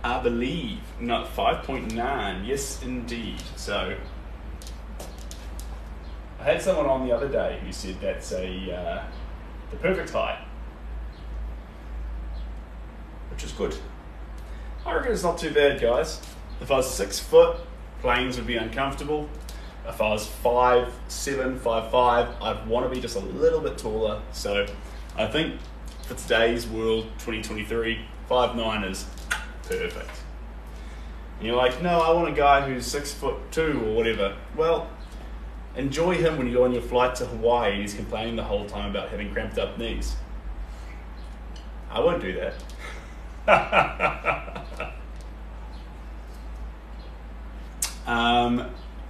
I believe, not 5.9, yes indeed. So I had someone on the other day who said that's the perfect height, which is good. I reckon it's not too bad, guys. If I was 6 foot, planes would be uncomfortable. If I was 5'7", 5'5", I'd want to be just a little bit taller. So I think for today's world, 2023, 5'9" is perfect. And you're like, no, I want a guy who's 6'2" or whatever. Well, enjoy him when you go on your flight to Hawaii. He's complaining the whole time about having cramped up knees. I won't do that.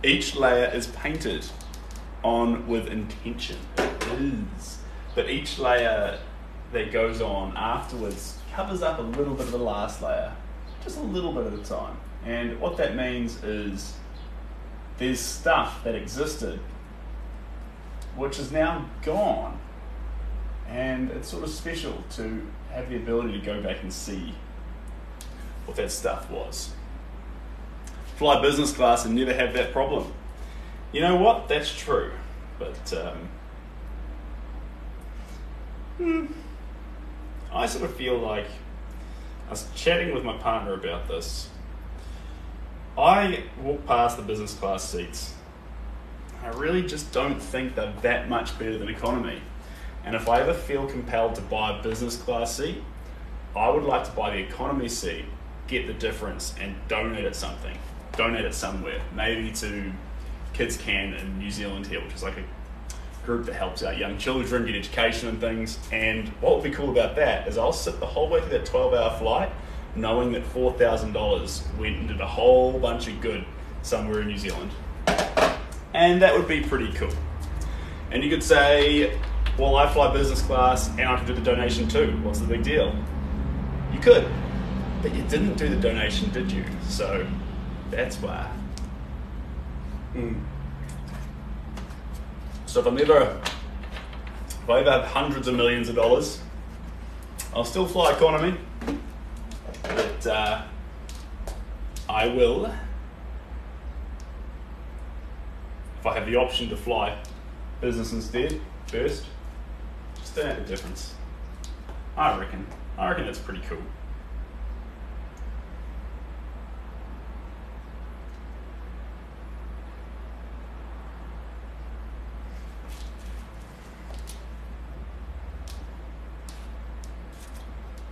Each layer is painted on with intention. It is. But each layer that goes on afterwards covers up a little bit of the last layer, just a little bit at a time. And what that means is there's stuff that existed which is now gone, and it's sort of special to have the ability to go back and see what that stuff was. Fly business class and never have that problem. You know what? That's true. But I sort of feel like, I was chatting with my partner about this. I walk past the business class seats. I really just don't think they're that much better than economy. And if I ever feel compelled to buy a business class seat, I would like to buy the economy seat, get the difference, and donate it something. Donate it somewhere, maybe to Kids Can in New Zealand here, which is like a group that helps out young children, get education and things. And what would be cool about that is I'll sit the whole way through that 12-hour flight knowing that $4,000 went and did a whole bunch of good somewhere in New Zealand. And that would be pretty cool. And you could say, well, I fly business class and I can do the donation too. What's the big deal? You could, but you didn't do the donation, did you? So that's why. So if I ever have hundreds of millions of dollars, I'll still fly economy, but I will, if I have the option to fly business instead, first, just don't have a difference. I reckon that's pretty cool.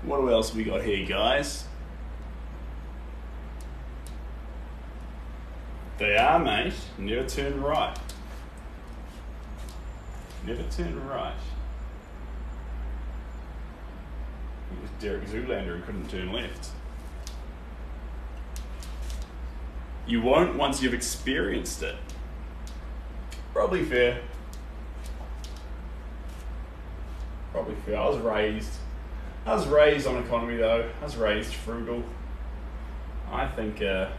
What else we got here, guys? They are, mate. Never turn right. Never turn right. It was Derek Zoolander who couldn't turn left. You won't once you've experienced it. Probably fair. Probably fair. I was raised on economy though. I was raised frugal. I think I'd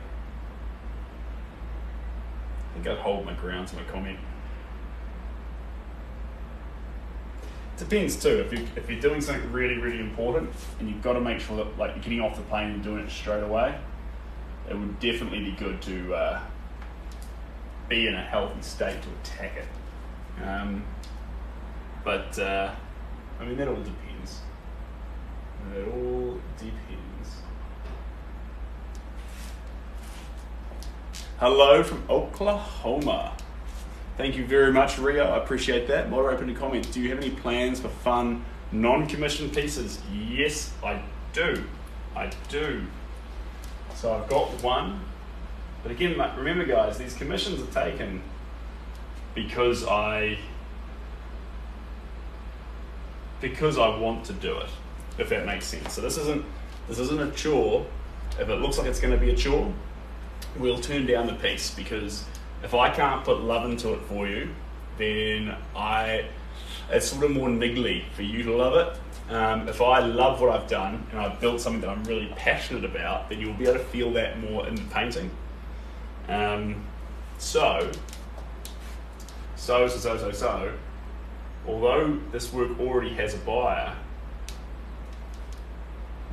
hold my ground to my comment. Depends too. If you're doing something really, really important and you've got to make sure that like you're getting off the plane and doing it straight away, it would definitely be good to be in a healthy state to attack it. But I mean, that all depends. It all depends. Hello from Oklahoma. Thank you very much, Rio. I appreciate that. More open to comment. Do you have any plans for fun, non-commissioned pieces? Yes, I do. I do. So I've got one. But again, remember guys, these commissions are taken because I want to do it, if that makes sense. So this isn't a chore. If it looks like it's going to be a chore, we'll turn down the piece, because if I can't put love into it for you, then it's sort of more niggly for you to love it. If I love what I've done and I've built something that I'm really passionate about, then you'll be able to feel that more in the painting. So, although this work already has a buyer,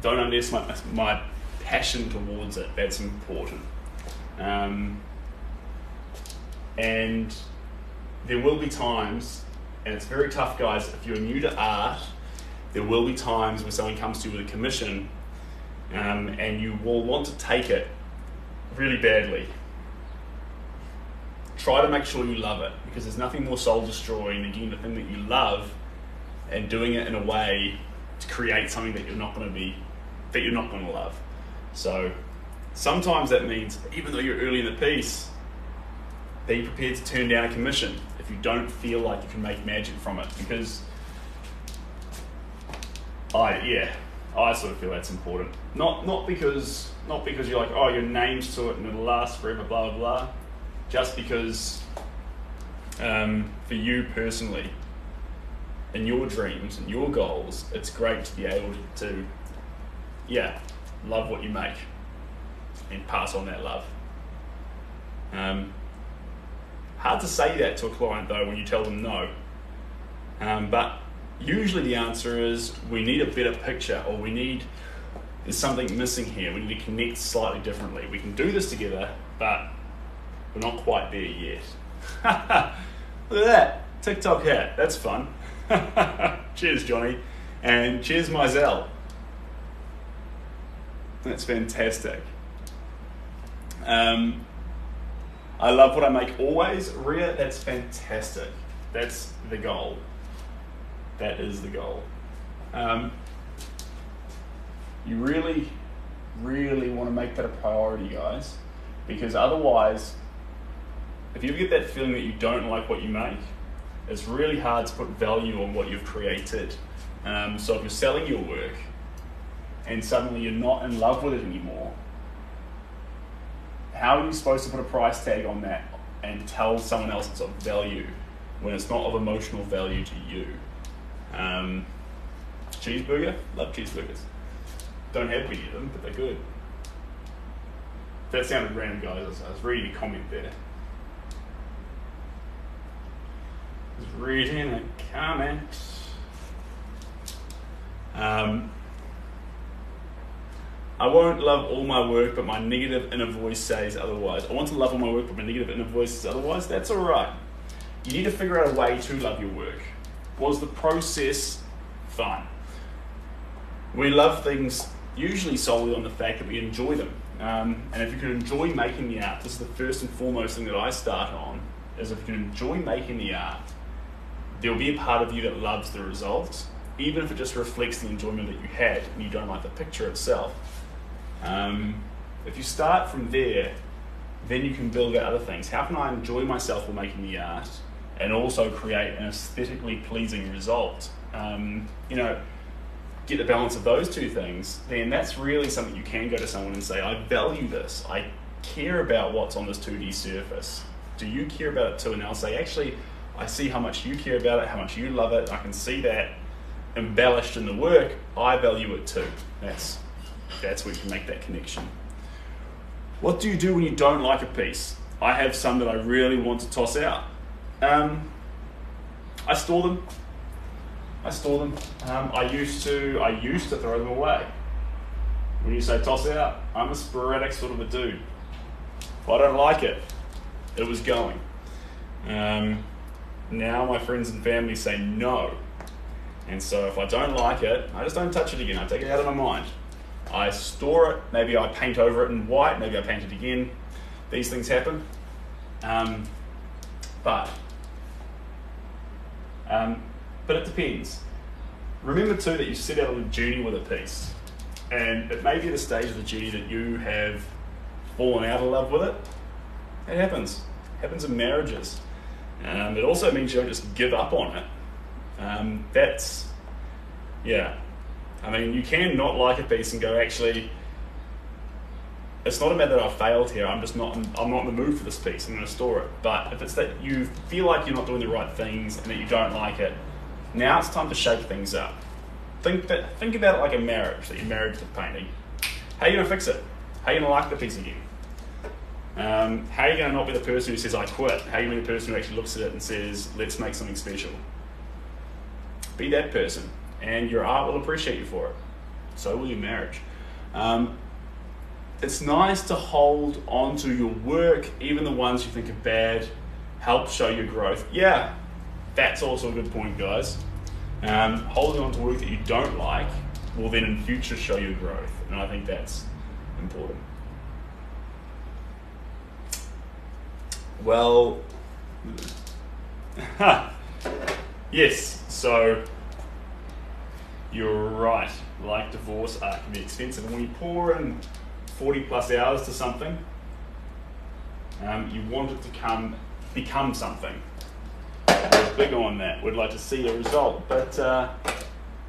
don't underestimate my passion towards it. That's important. And there will be times, and it's very tough guys, if you're new to art, there will be times when someone comes to you with a commission and you will want to take it really badly. Try to make sure you love it, because there's nothing more soul destroying than getting the thing that you love and doing it in a way to create something that you're not going to love. So sometimes that means, even though you're early in the piece, be prepared to turn down a commission if you don't feel like you can make magic from it, because I sort of feel that's important. Not because you're like, oh, your name's to it and it'll last forever, blah blah blah. Just because for you personally, and your dreams and your goals, it's great to be able to love what you make and pass on that love. Hard to say that to a client though when you tell them no, but usually the answer is we need a better picture, or there's something missing here, we need to connect slightly differently. We can do this together, but we're not quite there yet. Look at that, TikTok hat, that's fun. Cheers Johnny, and cheers Mizell. That's fantastic. I love what I make always. Ria, that's fantastic. That's the goal. That is the goal. You really, really want to make that a priority, guys, because otherwise, if you get that feeling that you don't like what you make, it's really hard to put value on what you've created. So if you're selling your work and suddenly you're not in love with it anymore, how are you supposed to put a price tag on that and tell someone else it's of value when it's not of emotional value to you? Cheeseburger? Love cheeseburgers. Don't have many of them, but they're good. That sounded random, guys. I was reading a comment there. I was reading a comment. I won't love all my work, but my negative inner voice says otherwise. I want to love all my work, but my negative inner voice says otherwise. That's all right. You need to figure out a way to love your work. Was the process fun? We love things usually solely on the fact that we enjoy them. And if you can enjoy making the art, this is the first and foremost thing that I start on, is if you can enjoy making the art, there'll be a part of you that loves the results, even if it just reflects the enjoyment that you had and you don't like the picture itself. If you start from there, then you can build out other things. How can I enjoy myself while making the art and also create an aesthetically pleasing result? You know, get the balance of those two things, then that's really something you can go to someone and say, I value this. I care about what's on this 2D surface. Do you care about it too? And they'll say, actually, I see how much you care about it, how much you love it. I can see that embellished in the work. I value it too. That's where you can make that connection. What do you do when you don't like a piece? I have some that I really want to toss out. I store them. I used to throw them away. When you say toss out, I'm a sporadic sort of a dude. If I don't like it, it was going. Now my friends and family say no. And so if I don't like it, I just don't touch it again. I take it out of my mind. I store it, maybe I paint over it in white, maybe I paint it again. These things happen. But it depends. Remember too that you set out on a journey with a piece. And it may be the stage of the journey that you have fallen out of love with it. It happens. It happens in marriages. It also means you don't just give up on it. I mean, you can not like a piece and go, actually, it's not a matter that I've failed here, I'm not in the mood for this piece, I'm going to store it. But if it's that you feel like you're not doing the right things and that you don't like it, now it's time to shake things up. Think about it like a marriage, that you're married to painting. How are you going to fix it? How are you going to like the piece again? How are you going to not be the person who says, I quit? How are you going to be the person who actually looks at it and says, let's make something special? Be that person, and your art will appreciate you for it. So will your marriage. It's nice to hold on to your work, even the ones you think are bad, help show your growth. Yeah, that's also a good point, guys. Holding on to work that you don't like will then in future show your growth, and I think that's important. Well, yes, so you're right, like divorce art can be expensive, and when you pour in 40 plus hours to something, you want it to become something. We're big on that, we'd like to see a result, but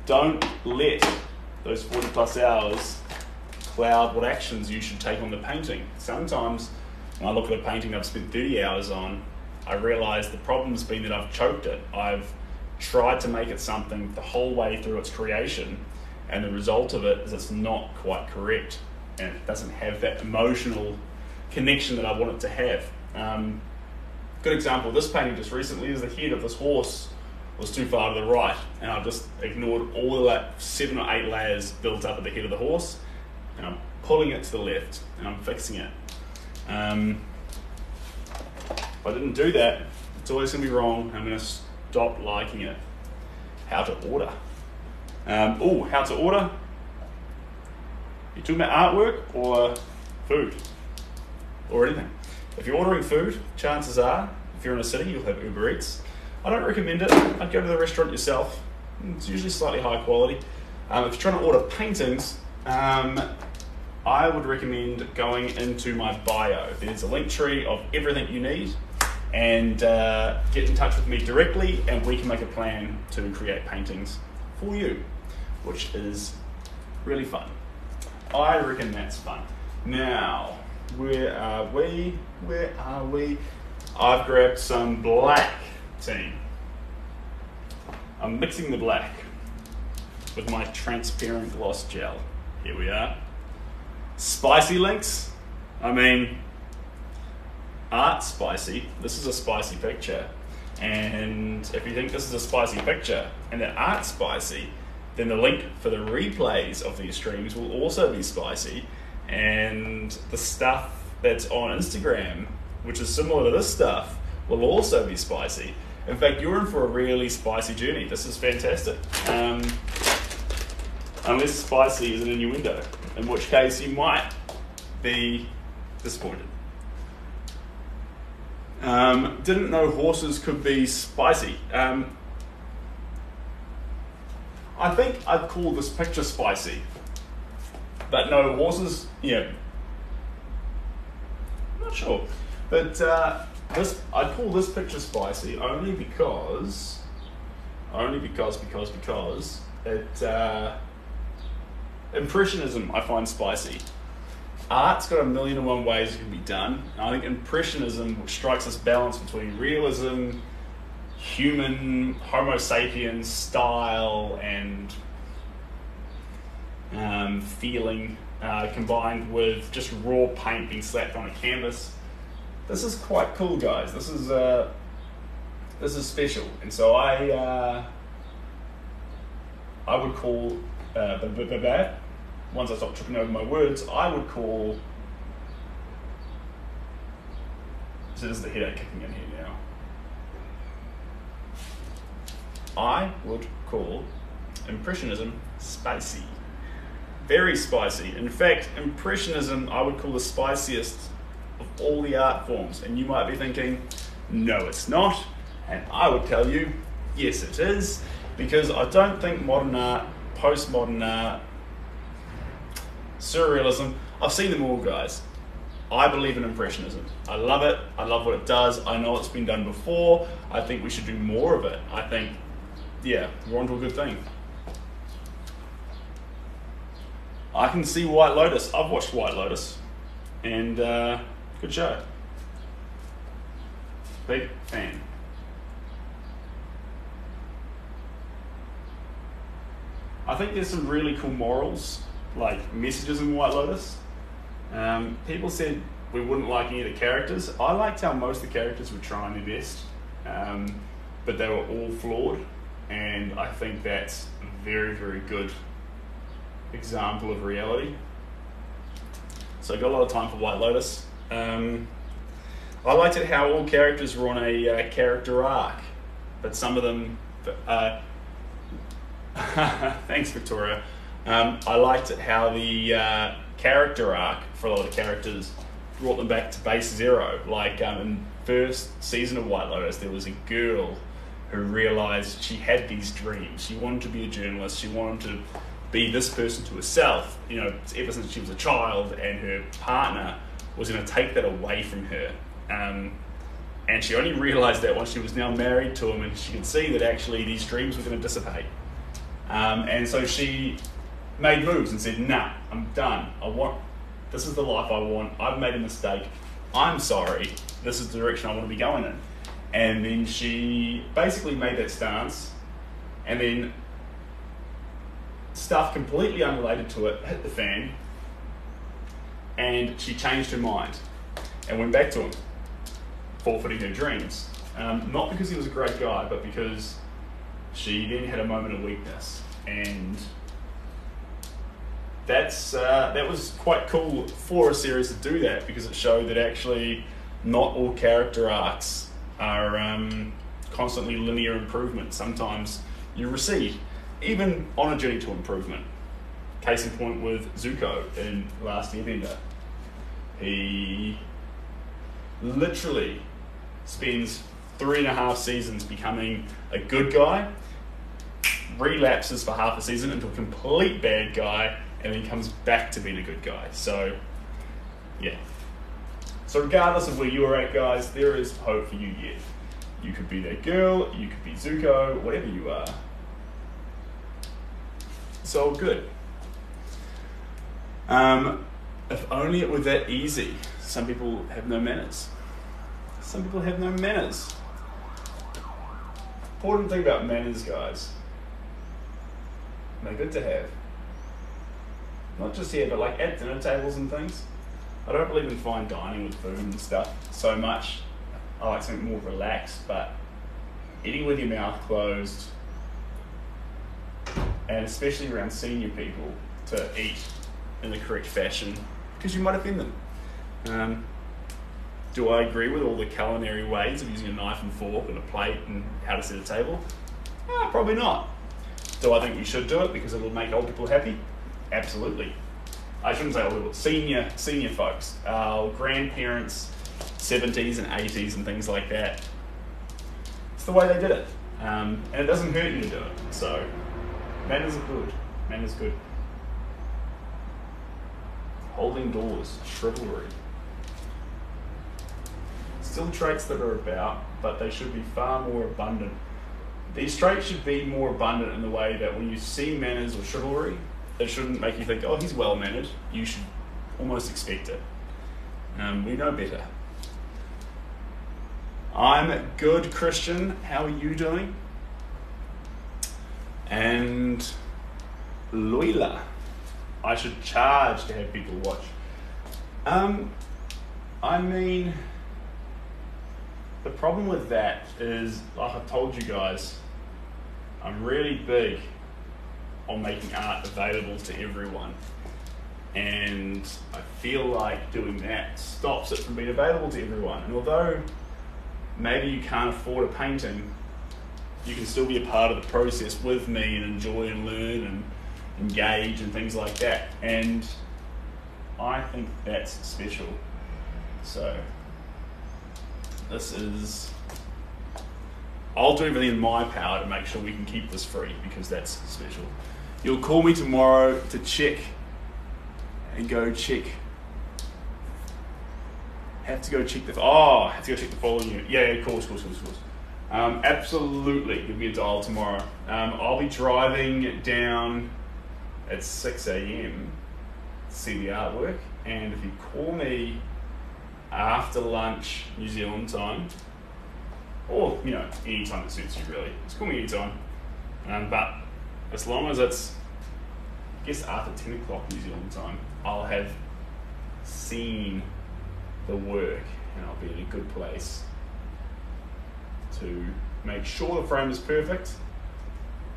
don't let those 40 plus hours cloud what actions you should take on the painting. Sometimes when I look at a painting I've spent 30 hours on, I realise the problem's been that I've choked it. I've tried to make it something the whole way through its creation, and the result of it is it's not quite correct, and it doesn't have that emotional connection that I want it to have. Good example of this painting just recently is the head of this horse was too far to the right, and I've just ignored all of that 7 or 8 layers built up at the head of the horse, and I'm pulling it to the left, and I'm fixing it. If I didn't do that, it's always going to be wrong. I'm going to stop liking it. How to order. How to order? You're talking about artwork or food or anything. If you're ordering food, chances are, if you're in a city, you'll have Uber Eats. I don't recommend it. I'd go to the restaurant yourself. It's usually slightly higher quality. If you're trying to order paintings, I would recommend going into my bio. There's a link tree of everything you need, and get in touch with me directly, and we can make a plan to create paintings for you, which is really fun. I reckon that's fun. Now, where are we? I've grabbed some black, team. I'm mixing the black with my transparent gloss gel. Here we are. Spicy links. I mean, art spicy. This is a spicy picture. And if you think this is a spicy picture and that art's spicy, then the link for the replays of these streams will also be spicy. And the stuff that's on Instagram, which is similar to this stuff, will also be spicy. In fact, you're in for a really spicy journey. This is fantastic. Unless spicy is an innuendo, in which case you might be disappointed. Didn't know horses could be spicy. I think I'd call this picture spicy. But no, horses, yeah. I'm not sure. But I'd call this picture spicy only because it Impressionism I find spicy. Art's got a million and one ways it can be done. I think Impressionism strikes this balance between realism, human, Homo sapiens style, and feeling combined with just raw paint being slapped on a canvas. This is quite cool, guys. This is special, and so I would call once I stop tripping over my words, I would call. So this is the headache kicking in here now. I would call Impressionism spicy. Very spicy. In fact, Impressionism I would call the spiciest of all the art forms. And you might be thinking, no it's not. And I would tell you, yes it is. Because I don't think modern art, postmodern art, surrealism, I've seen them all, guys. I believe in Impressionism. I love it. I love what it does. I know it's been done before. I think we should do more of it. I think, yeah, we're onto a good thing. I can see White Lotus. I've watched White Lotus. And good show. Big fan. I think there's some really cool morals, like messages in White Lotus. People said we wouldn't like any of the characters. I liked how most of the characters were trying their best, but they were all flawed, and I think that's a very, very good example of reality. So I got a lot of time for White Lotus. I liked it how all characters were on a character arc, but some of them... thanks, Victoria. I liked it how the character arc for a lot of the characters brought them back to base zero. Like in first season of White Lotus, there was a girl who realized she had these dreams. She wanted to be a journalist. She wanted to be this person to herself, you know, ever since she was a child, and her partner was going to take that away from her. And she only realized that once she was now married to him, and she could see that actually these dreams were going to dissipate. And so she made moves and said, nah, I'm done. This is the life I want. I've made a mistake. I'm sorry. This is the direction I want to be going in. And then she basically made that stance, and then stuff completely unrelated to it hit the fan, and she changed her mind and went back to him, forfeiting her dreams. Not because he was a great guy, but because she then had a moment of weakness, and that was quite cool for a series to do that, because it showed that actually not all character arcs are constantly linear improvement. Sometimes you recede, even on a journey to improvement. Case in point with Zuko in Last Airbender. He literally spends 3.5 seasons becoming a good guy, relapses for half a season into a complete bad guy, and then comes back to being a good guy. So, yeah. So regardless of where you're at, guys, there is hope for you yet. You could be that girl, you could be Zuko, whatever you are. So good. If only it were that easy. Some people have no manners. Some people have no manners. Important thing about manners, guys. They're good to have. Not just here, but like at dinner tables and things. I don't believe in fine dining with food and stuff so much. I like something more relaxed, but eating with your mouth closed, and especially around senior people, to eat in the correct fashion, because you might offend them. Do I agree with all the culinary ways of using a knife and fork and a plate and how to set a table? Probably not. Do I think we should do it because it'll make old people happy? Absolutely. I shouldn't say old people, senior folks, our grandparents, 70s and 80s and things like that. It's the way they did it. And it doesn't hurt you to do it. So, manners are good. Manners good. Holding doors, chivalry. still traits that are about, but they should be far more abundant. These traits should be more abundant in the way that when you see manners or chivalry, it shouldn't make you think, oh, he's well-mannered. You should almost expect it. We know better. I'm good, Christian. How are you doing? And Loila. I should charge to have people watch. I mean, the problem with that is, like I've told you guys, I'm really big on making art available to everyone. And I feel like doing that stops it from being available to everyone. And although maybe you can't afford a painting, you can still be a part of the process with me and enjoy and learn and engage and things like that. And I think that's special. So this is, I'll do everything in my power to make sure we can keep this free, because that's special. You'll call me tomorrow to check and go check. Have to go check the following unit. Yeah, of course. Absolutely, you'll get a dial tomorrow. I'll be driving down at 6 a.m. to see the artwork, and if you call me after lunch New Zealand time, or any time that suits you really, just call me anytime. But as long as it's, I guess, after 10 o'clock New Zealand time, I'll have seen the work and I'll be in a good place to make sure the frame is perfect,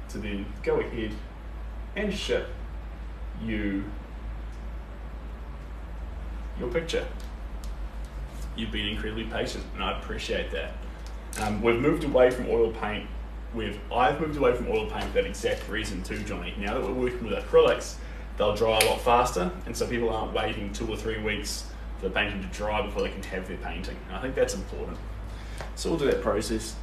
to then go ahead and ship you your picture. You've been incredibly patient, and I appreciate that. We've moved away from oil paint. I've moved away from oil paint for that exact reason too, Johnny. Now that we're working with acrylics, they'll dry a lot faster, and so people aren't waiting 2 or 3 weeks for the painting to dry before they can have their painting. And I think that's important. So we'll do that process.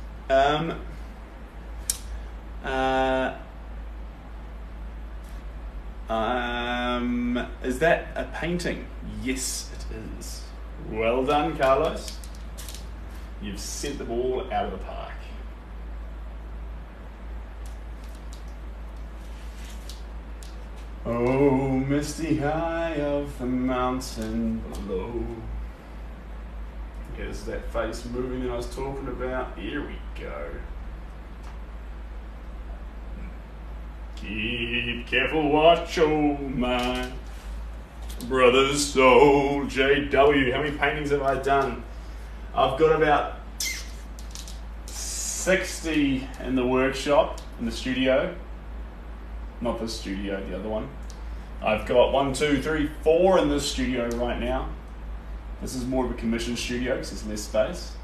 Is that a painting? Yes, it is. Well done, Carlos. You've sent the ball out of the park. Oh, misty high of the mountain below. Is that face moving that I was talking about? Here we go. Keep careful watch, oh my brother's soul. JW, how many paintings have I done? I've got about 60 in the workshop, in the studio. Not this studio, the other one. I've got 1, 2, 3, 4 in this studio right now. This is more of a commission studio because there's less space.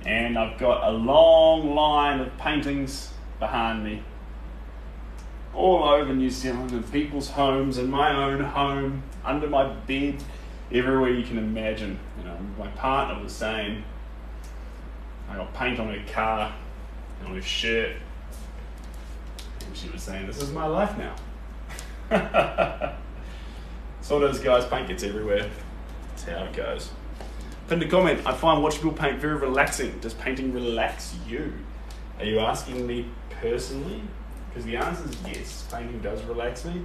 And I've got a long line of paintings behind me, all over New Zealand, in people's homes, in my own home, under my bed, everywhere you can imagine. My partner was saying, I got paint on her car and on her shirt, and she was saying, this is my life now. So it is, guys, paint gets everywhere. That's how it goes. Pinned a comment, I find watching people paint very relaxing. Does painting relax you? Are you asking me personally? Because the answer is yes, painting does relax me.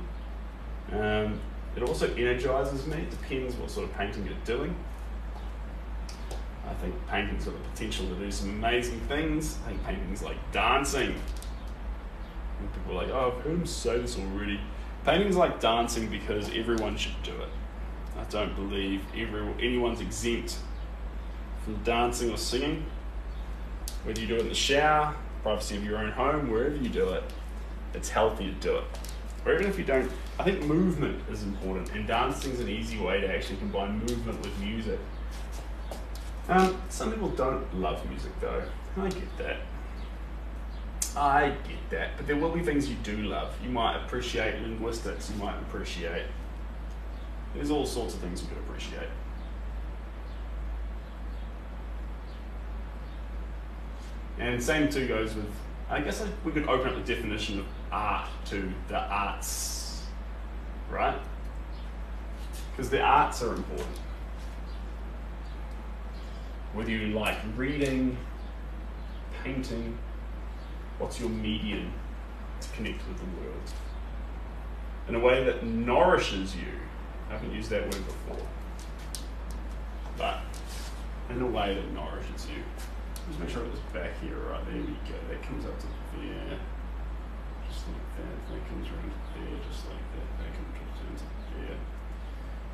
It also energizes me. It depends what sort of painting you're doing. I think painting's got the potential to do some amazing things. I think painting's like dancing. And people are like, oh, I've heard him say this already. Painting's like dancing because everyone should do it. I don't believe anyone's exempt from dancing or singing. Whether you do it in the shower, privacy of your own home, wherever you do it, it's healthy to do it. Or even if you don't, I think movement is important, and dancing's an easy way to actually combine movement with music. Some people don't love music though. I get that. But there will be things you do love. You might appreciate linguistics, you might appreciate, there's all sorts of things you could appreciate. And same too goes with, I guess we could open up the definition of art to the arts, right? Because the arts are important. Whether you like reading, painting, what's your medium to connect with the world? In a way that nourishes you. I haven't used that word before. But in a way that nourishes you. Just make sure I get this back here, right, there we go. That comes up to there. Just like that. That comes around to there, just like that. That comes around to there.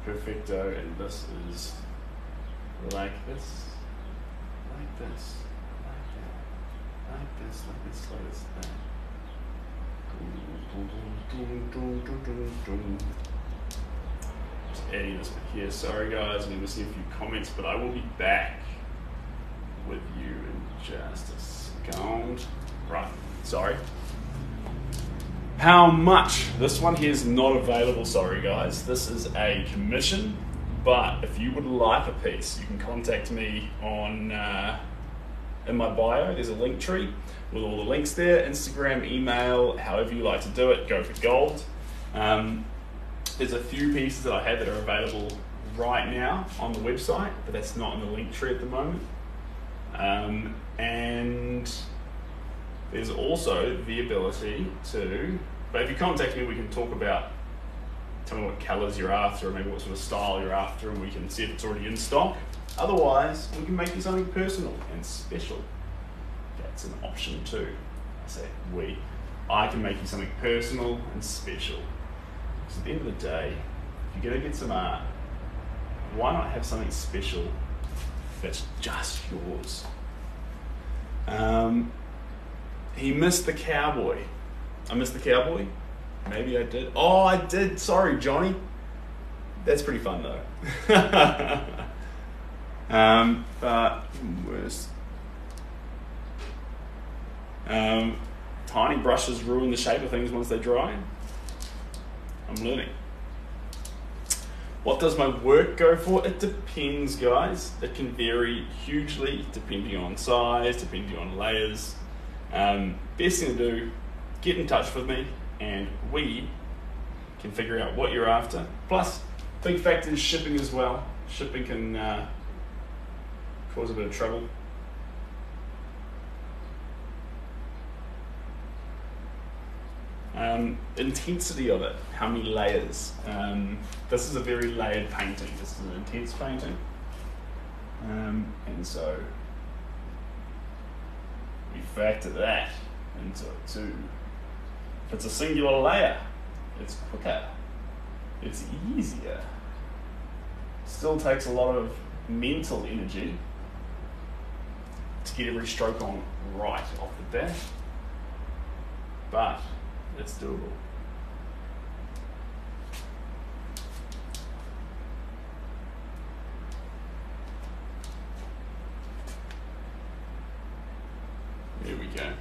Perfecto. And this is like this. Like this. Like that. Like this. Like this. Like this. Like that. Just adding this bit here. Sorry guys, I'm missing a few comments, but I will be back with you in just a second. Right, sorry. How much? This one here is not available, sorry guys. This is a commission, but if you would like a piece, you can contact me on in my bio. There's a link tree with all the links there, Instagram, email, however you like to do it, go for gold. There's a few pieces that I have that are available right now on the website, but that's not in the link tree at the moment. And there's also the ability to, but if you contact me, we can talk about, tell me what colors you're after, or maybe what sort of style you're after, and we can see if it's already in stock. Otherwise, we can make you something personal and special. That's an option too. I say we. I can make you something personal and special. Because at the end of the day, if you're going to get some art, why not have something special that's just yours? He missed the cowboy. I missed the cowboy? Maybe I did. Oh, I did. Sorry, Johnny. That's pretty fun though. But worse. Tiny brushes ruin the shape of things once they dry. I'm learning. What does my work go for? It depends, guys. It can vary hugely depending on size, depending on layers. Best thing to do, get in touch with me and we can figure out what you're after. Plus, big factor is shipping as well. Shipping can cause a bit of trouble. Intensity of it, how many layers. This is a very layered painting. This is an intense painting. And so we factor that into it too. If it's a singular layer, it's quicker, it's easier. Still takes a lot of mental energy to get every stroke on right off the bat, but it's doable. There we go.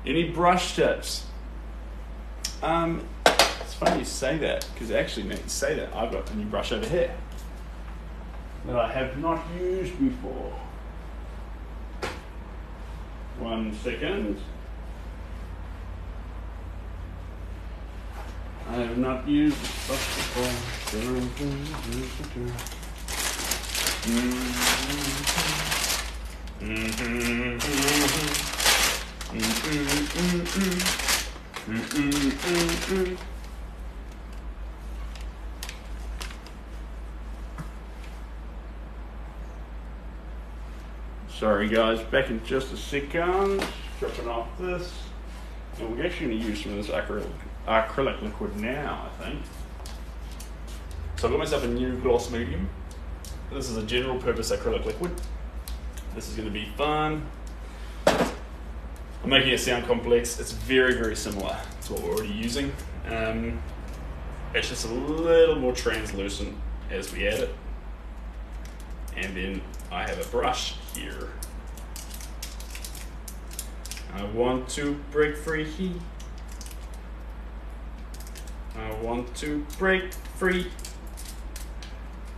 Any brush tips? It's funny you say that, because actually, now you say that, I've got a new brush over here that I have not used before. 1 second. I have not used this brush before. Sorry guys, back in just a second. Stripping off this. And we're actually going to use some of this acrylic liquid now, I think. So I've got myself a new gloss medium. This is a general purpose acrylic liquid. This is going to be fun. I'm making it sound complex. It's very, very similar to what we're already using. It's just a little more translucent as we add it. And then I have a brush here. I want to break free. I want to break free.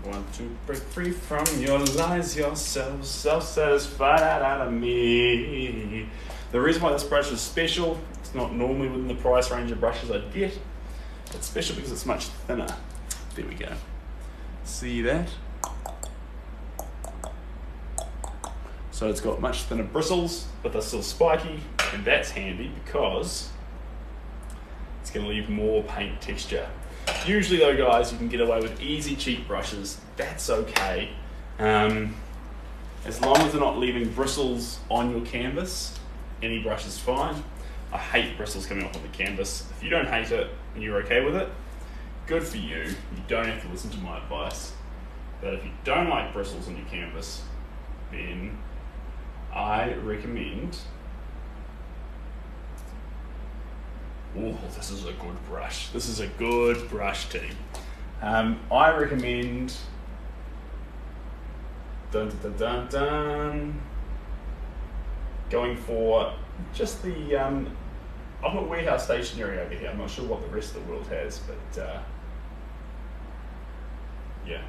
Want to break free from your lies, yourself, self-satisfied out of me. The reason why this brush is special, it's not normally within the price range of brushes I'd get. It's special because it's much thinner. There we go. See that? So it's got much thinner bristles, but they're still spiky, and that's handy because it's going to leave more paint texture. Usually though, guys, you can get away with easy, cheap brushes. That's okay. As long as they're not leaving bristles on your canvas, any brush is fine. I hate bristles coming off of the canvas. If you don't hate it and you're okay with it, good for you. You don't have to listen to my advice. But if you don't like bristles on your canvas, then I recommend... Oh, this is a good brush. This is a good brush, team. I recommend... going for just the... I've got Warehouse Stationery over here. I'm not sure what the rest of the world has, but yeah.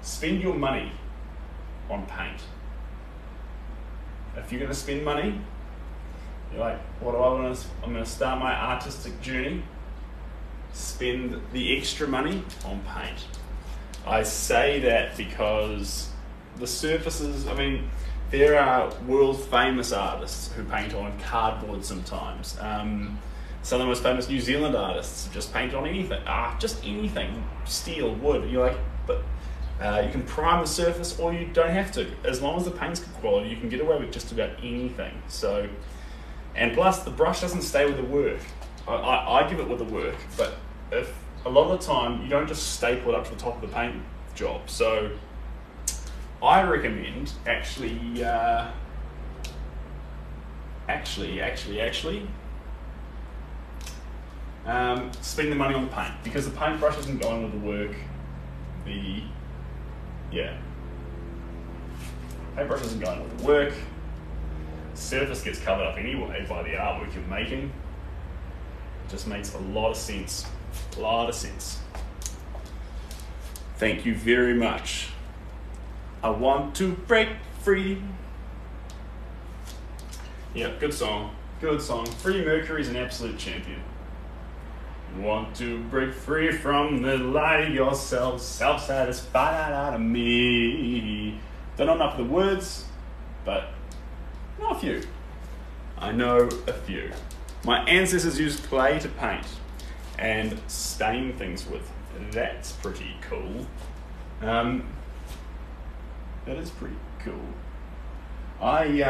Spend your money on paint. If you're going to spend money, you're like, what do I want to... I'm going to start my artistic journey. Spend the extra money on paint. I say that because the surfaces, I mean, there are world famous artists who paint on cardboard sometimes. Some of the most famous New Zealand artists just paint on anything, just anything, steel, wood. You're like, but you can prime the surface or you don't have to. As long as the paint's good quality, you can get away with just about anything. So, and plus the brush doesn't stay with the work. I give it with the work, but if a lot of the time you don't just staple it up to the top of the paint job. So I recommend actually spend the money on the paint, because the paintbrush isn't going with the work. Paintbrush isn't going with the work. Surface gets covered up anyway by the artwork you're making. It just makes a lot of sense. A lot of sense. Thank you very much. I want to break free. Yeah, good song. Good song. Freddie Mercury's an absolute champion. Want to break free from the lie of yourself, self-satisfied out of me. Don't know enough of the words, but I know a few. I know a few. My ancestors used clay to paint and stain things with. That's pretty cool. That is pretty cool. I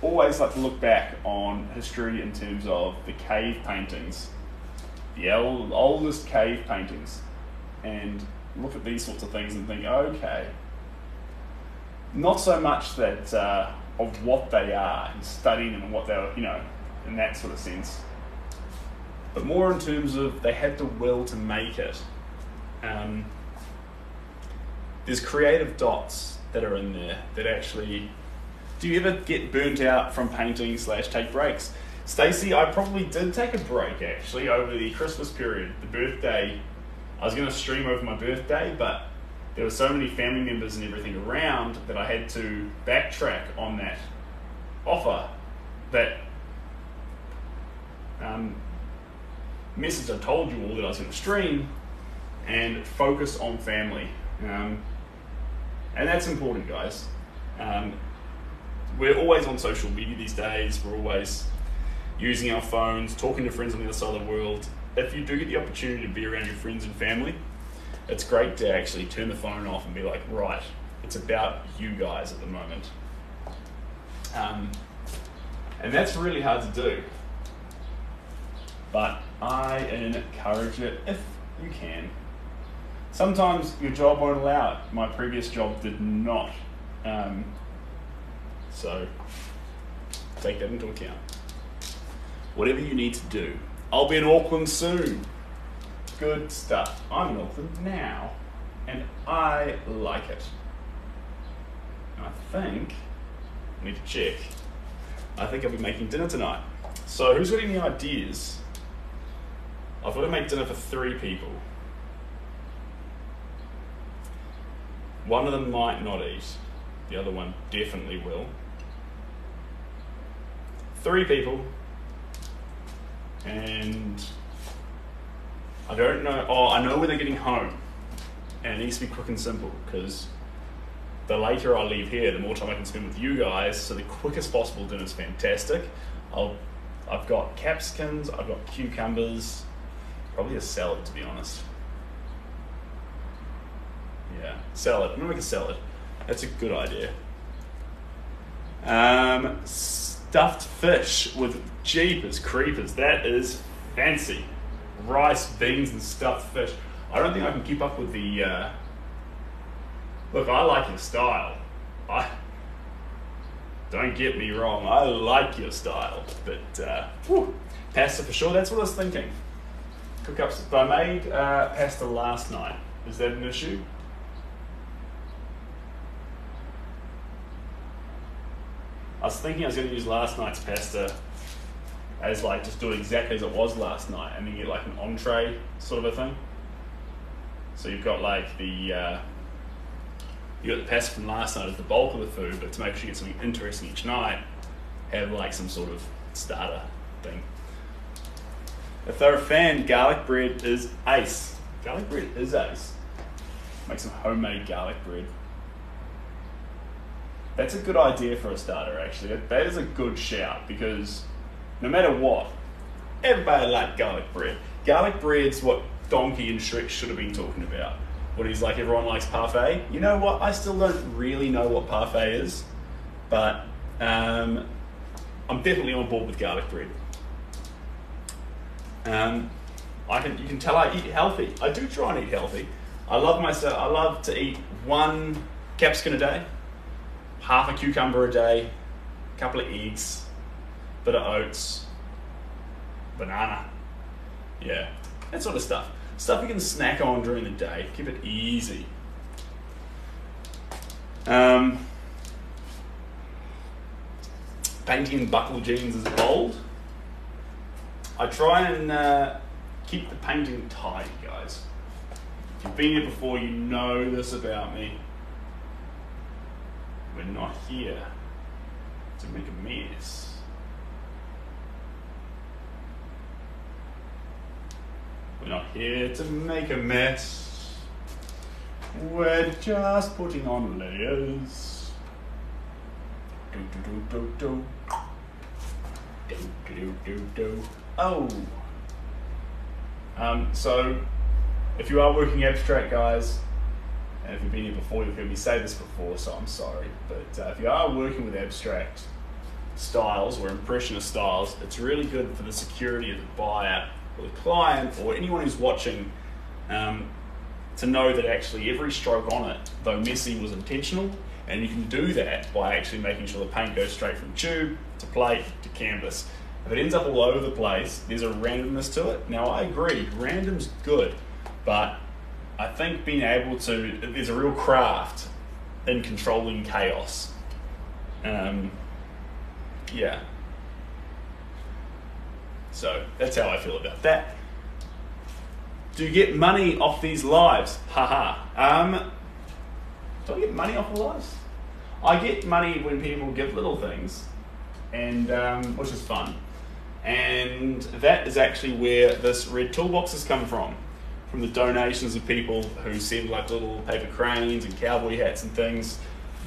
always like to look back on history in terms of the cave paintings, the oldest cave paintings, and look at these sorts of things and think, okay, not so much that of what they are and studying them and what they were, you know, in that sort of sense, but more in terms of they had the will to make it. There's creative dots that are in there that actually... Do you ever get burnt out from painting / take breaks? Stacey, I probably did take a break actually over the Christmas period, the birthday. I was going to stream over my birthday, but there were so many family members and everything around that I had to backtrack on that offer, that message I told you all that I was going to stream, and focus on family. And that's important, guys. We're always on social media these days. We're always using our phones, talking to friends on the other side of the world. If you do get the opportunity to be around your friends and family, it's great to actually turn the phone off and be like, right, it's about you guys at the moment. And that's really hard to do. But I encourage it if you can. Sometimes your job won't allow it. My previous job did not. So take that into account. Whatever you need to do. I'll be in Auckland soon. Good stuff. I'm in Auckland now, and I like it. And I think, I need to check, I think I'll be making dinner tonight. So who's got any ideas? I've got to make dinner for 3 people. One of them might not eat. The other one definitely will. 3 people. And I don't know. Oh, I know when they're getting home. And it needs to be quick and simple because the later I leave here, the more time I can spend with you guys. So the quickest possible dinner is fantastic. I've got capsicums, I've got cucumbers, probably a salad to be honest. Yeah, salad. I'm gonna make a salad. That's a good idea. Stuffed fish with jeepers creepers. That is fancy. Rice, beans, and stuffed fish. I don't think I can keep up with the. Look, I like your style. Don't get me wrong. I like your style, but pasta for sure. That's what I was thinking. Cook up. I made pasta last night. Is that an issue? I was thinking I was going to use last night's pasta as like just do it exactly as it was last night, and then get like an entree sort of a thing. So you've got like the you got the pasta from last night as the bulk of the food, but to make sure you get something interesting each night, have like some sort of starter thing. If they're a fan, garlic bread is ace. Garlic bread is ace. Make some homemade garlic bread. That's a good idea for a starter, actually. That is a good shout, because no matter what, everybody likes garlic bread. Garlic bread's what Donkey and Shrek should have been talking about. When he's like, everyone likes parfait. You know what? I still don't really know what parfait is, but I'm definitely on board with garlic bread. You can tell I eat healthy. I do try and eat healthy. I love to eat 1 capsicum a day, half a cucumber a day, a couple of eggs, bit of oats, banana. Yeah, that sort of stuff. Stuff you can snack on during the day. Keep it easy. Painting in buckle jeans is bold. I try and keep the painting tidy, guys. If you've been here before, you know this about me. We're not here to make a mess. We're not here to make a mess. We're just putting on layers. Do do do do do. Do do do do. Oh. So, if you are working abstract, guys, and if you've been here before, you've heard me say this before, so I'm sorry. But if you are working with abstract styles or impressionist styles, it's really good for the security of the buyer or the client or anyone who's watching to know that actually every stroke on it, though messy, was intentional. And you can do that by actually making sure the paint goes straight from tube to plate to canvas. If it ends up all over the place, there's a randomness to it. Now, I agree, random's good, but I think being able to, there's a real craft in controlling chaos. Yeah. So that's how I feel about that. Do you get money off these lives? Haha. Do I get money off the lives? I get money when people give little things, and which is fun. And that is actually where this red toolbox has come from the donations of people who send like little paper cranes and cowboy hats and things.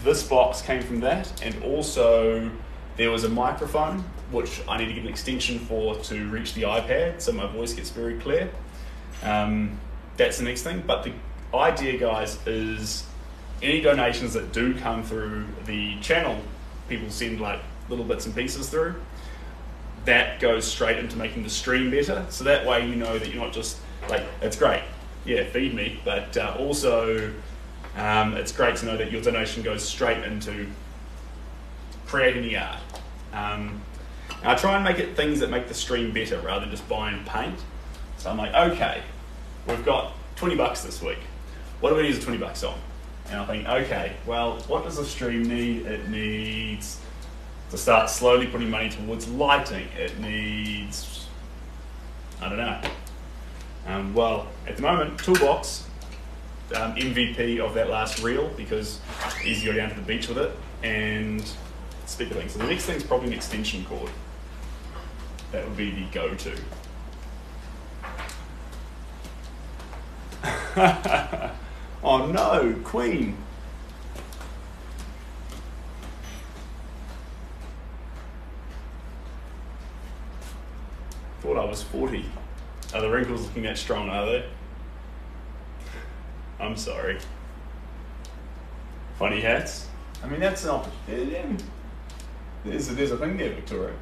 This box came from that, and also there was a microphone which I need to get an extension for to reach the iPad so my voice gets very clear. That's the next thing. But the idea, guys, is any donations that do come through the channel, people send like little bits and pieces through, that goes straight into making the stream better. So that way you know that you're not just like, it's great, yeah, feed me, but also it's great to know that your donation goes straight into creating the art. I try and make it things that make the stream better rather than just buying paint. So I'm like, okay, we've got 20 bucks this week. What do we use the 20 bucks on? And I think, okay, well, what does the stream need? It needs to start slowly putting money towards lighting. It needs, I don't know. Well, at the moment, toolbox, MVP of that last reel, because it's easy to go down to the beach with it, and speaker thing. So the next thing's probably an extension cord. That would be the go-to. Oh no, Queen. was 40. Are the wrinkles looking that strong, are they? I'm sorry. Funny hats? I mean, that's an opportunity. There's a thing there, Victoria.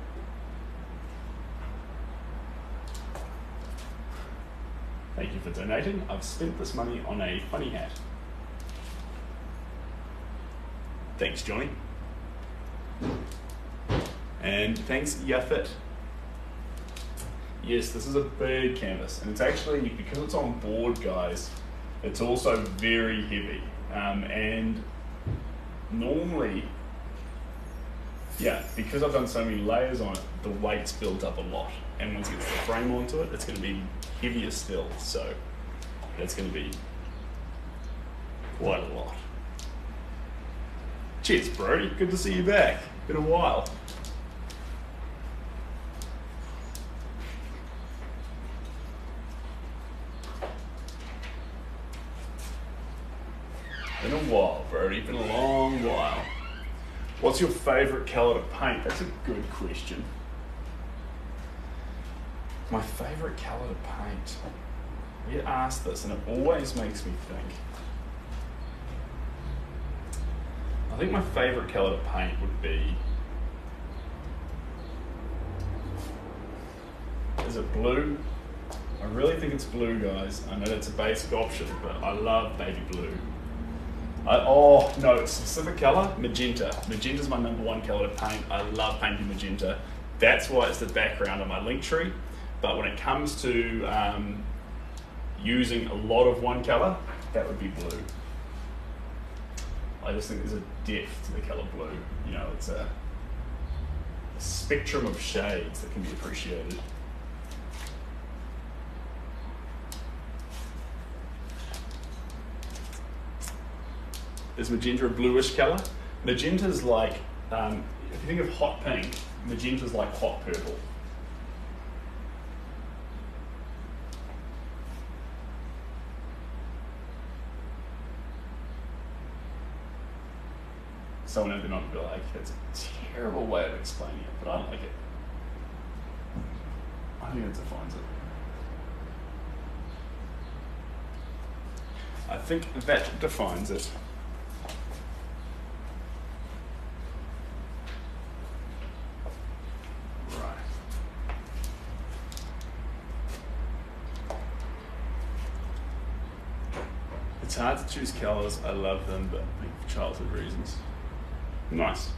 Thank you for donating. I've spent this money on a funny hat. Thanks, Johnny. And thanks, Yafit. Yes, this is a big canvas, and it's actually, because it's on board, guys, it's also very heavy. And normally, yeah, because I've done so many layers on it, the weight's built up a lot. And once it gets the frame onto it, it's going to be heavier still. So that's going to be quite a lot. Cheers, Brody. Good to see you back. Been a while. Been a while, Brody. Been a long while. What's your favourite colour to paint? That's a good question. My favourite colour to paint. I get asked this and it always makes me think. I think my favourite colour to paint would be... Is it blue? I really think it's blue, guys. I know that's a basic option, but I love baby blue. Oh, no, specific colour? Magenta. Magenta's my #1 colour to paint. I love painting magenta. That's why it's the background on my link tree. But when it comes to using a lot of one colour, that would be blue. I just think there's a depth to the colour blue. You know, it's a spectrum of shades that can be appreciated. Is magenta a bluish colour? Magenta's like, if you think of hot pink, magenta's like hot purple. Someone out there might be like, that's a terrible way of explaining it, but I like it. I think it defines it. I think that defines it. Right. It's hard to choose colours. I love them, but I think for childhood reasons. Nice.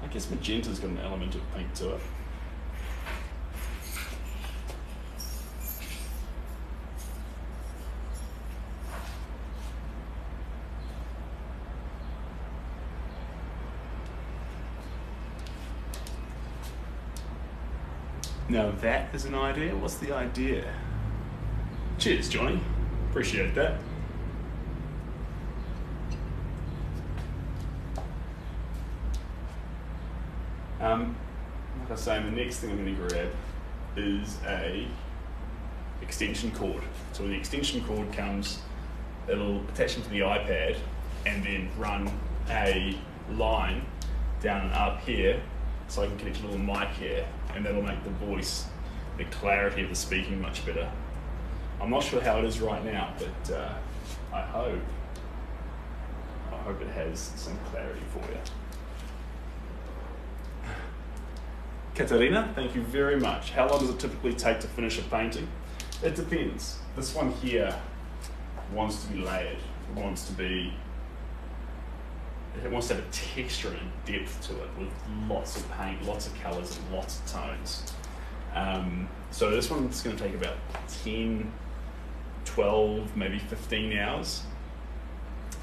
I guess magenta's got an element of pink to it. Now that is an idea. What's the idea? Cheers, Johnny. Appreciate that. Like I was saying, the next thing I'm going to grab is a extension cord. So when the extension cord comes, it'll attach into the iPad and then run a line down and up here so I can connect a little mic here, and that'll make the voice, the clarity of the speaking much better. I'm not sure how it is right now, but I hope it has some clarity for you. Katarina, thank you very much. How long does it typically take to finish a painting? It depends. This one here wants to be layered. It wants to have a texture and depth to it with lots of paint, lots of colours and lots of tones. So this one's going to take about 10, 12, maybe 15 hours.